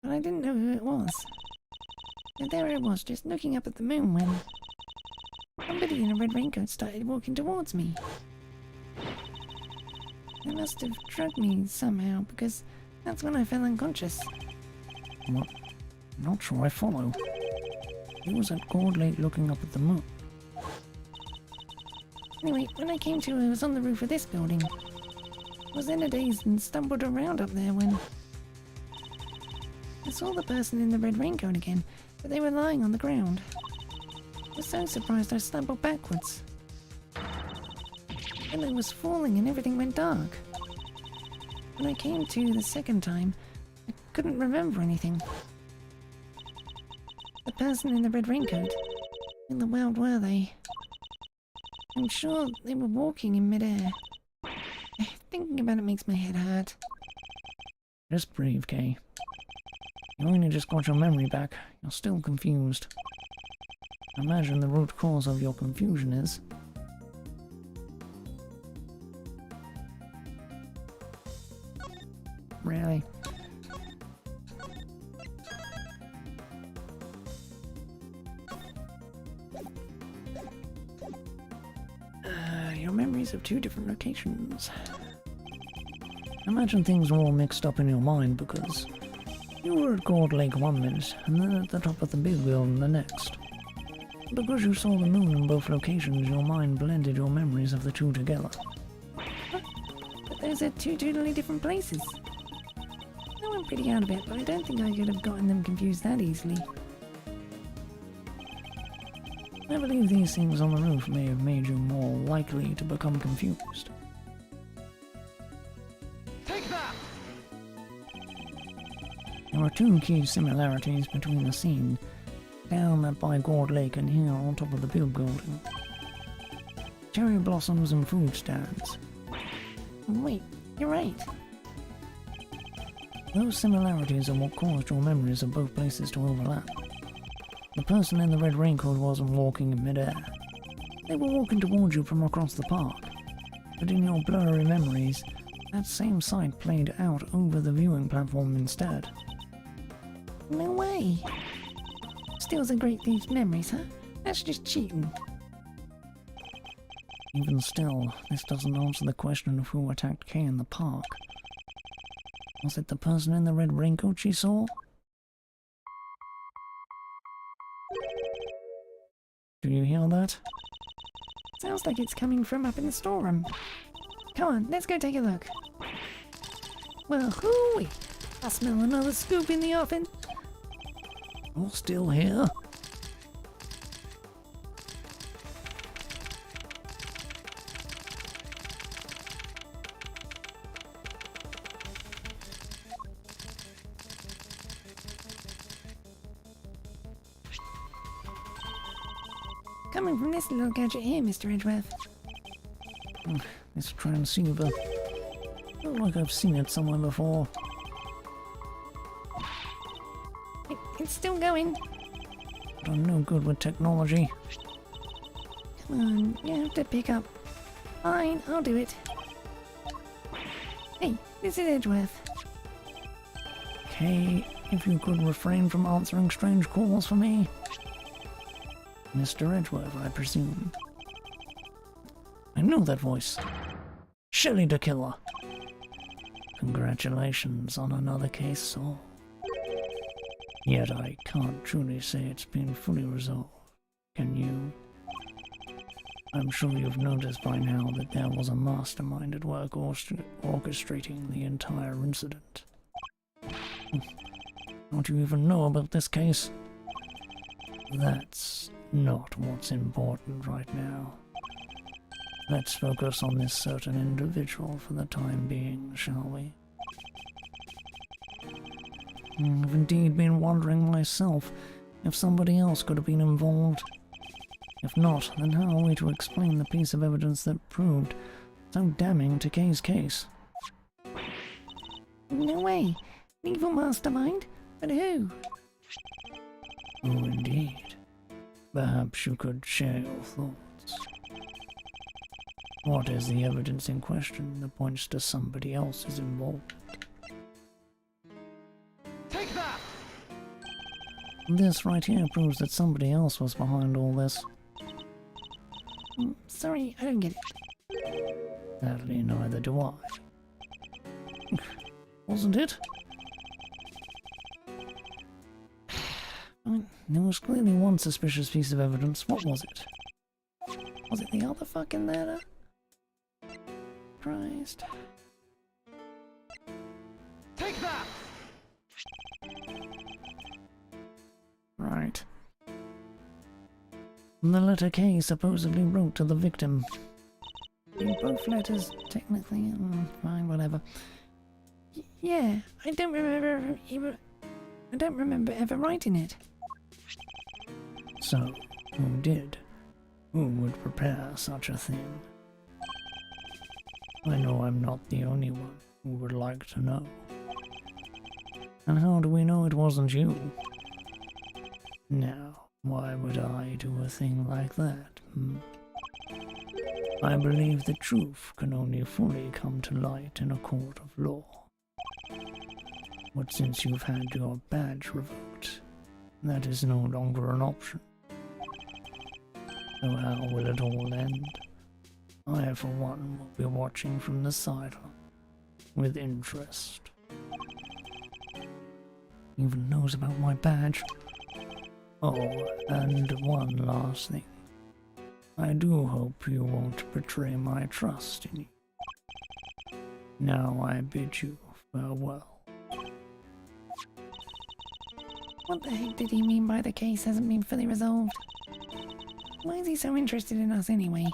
But I didn't know who it was. And there I was, just looking up at the moon when somebody in a red raincoat started walking towards me. They must have drugged me somehow, because that's when I fell unconscious. What? Not sure I follow. He was at Gourd Lake looking up at the moon. Anyway, when I came to, I was on the roof of this building. I was in a daze and stumbled around up there when I saw the person in the red raincoat again, but they were lying on the ground. I was so surprised I stumbled backwards. And I was falling and everything went dark. When I came to the second time, I couldn't remember anything. The person in the red raincoat, in the world were they? I'm sure they were walking in midair. Thinking about it makes my head hurt. Just breathe, Kay. You only just got your memory back. You're still confused. I imagine the root cause of your confusion is... Really? Your memories of two different locations. I imagine things were all mixed up in your mind because you were at Gold Lake one minute and then at the top of the big building the next. Because you saw the moon in both locations, your mind blended your memories of the two together. But those are two totally different places. I went pretty out of it, but I don't think I could have gotten them confused that easily. I believe these things on the roof may have made you more likely to become confused. Take that! There are two key similarities between the scene down at by Gold Lake and here on top of the big building. Cherry blossoms and food stands. Wait, you're right. Those similarities are what caused your memories of both places to overlap. The person in the red raincoat wasn't walking in midair. They were walking towards you from across the park. But in your blurry memories, that same sight played out over the viewing platform instead. No way. Steals a great thief's memories, huh? That's just cheating. Even still, this doesn't answer the question of who attacked Kay in the park. Was it the person in the red raincoat she saw? Do you hear that? Sounds like it's coming from up in the storeroom. Come on, let's go take a look. Well, hooey! I smell another scoop in the oven. You're still here? Coming from this little gadget here, Mr. Edgeworth. This transceiver. Feel like I've seen it somewhere before. It's still going. But I'm no good with technology. Come on, you have to pick up. Fine, I'll do it. Hey, this is Edgeworth. Kay, if you could refrain from answering strange calls for me. Mr. Edgeworth, I presume. I know that voice. Shelley the Killer. Congratulations on another case solved. Yet I can't truly say it's been fully resolved. Can you? I'm sure you've noticed by now that there was a mastermind at work orchestrating the entire incident. Don't you even know about this case? That's not what's important right now. Let's focus on this certain individual for the time being, shall we? I've indeed been wondering myself if somebody else could have been involved. If not, then how are we to explain the piece of evidence that proved so damning to Kay's case? No way. An evil mastermind? But who? Oh, indeed. Perhaps you could share your thoughts. What is the evidence in question that points to somebody else is involved? Take that! This right here proves that somebody else was behind all this. Sorry, I don't get it. Sadly, neither do I. Wasn't it? I mean, there was clearly one suspicious piece of evidence. What was it? Was it the other fucking letter? Christ. Take that! Right. The letter K supposedly wrote to the victim. Both letters, technically, fine, whatever. Yeah, I don't remember ever writing it. So, who did? Who would prepare such a thing? I know I'm not the only one who would like to know. And how do we know it wasn't you? Now, why would I do a thing like that? I believe the truth can only fully come to light in a court of law. But since you've had your badge revoked, that is no longer an option. So how will it all end? I, for one, will be watching from the sideline, with interest. Even knows about my badge. Oh, and one last thing. I do hope you won't betray my trust in you. Now I bid you farewell. What the heck did he mean by the case hasn't been fully resolved? Why is he so interested in us anyway?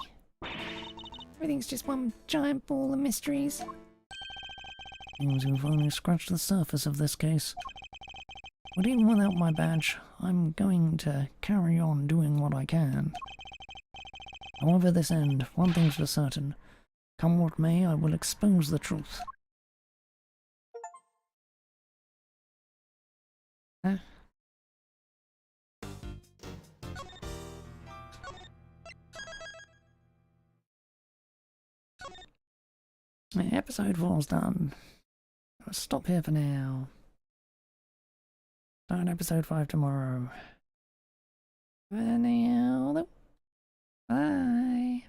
Everything's just one giant ball of mysteries. Seems we've only scratched the surface of this case. But even without my badge, I'm going to carry on doing what I can. However this end, one thing's for certain. Come what may, I will expose the truth. Huh? Episode 4's done. I'll stop here for now. Start episode 5 tomorrow. For now, though. Bye.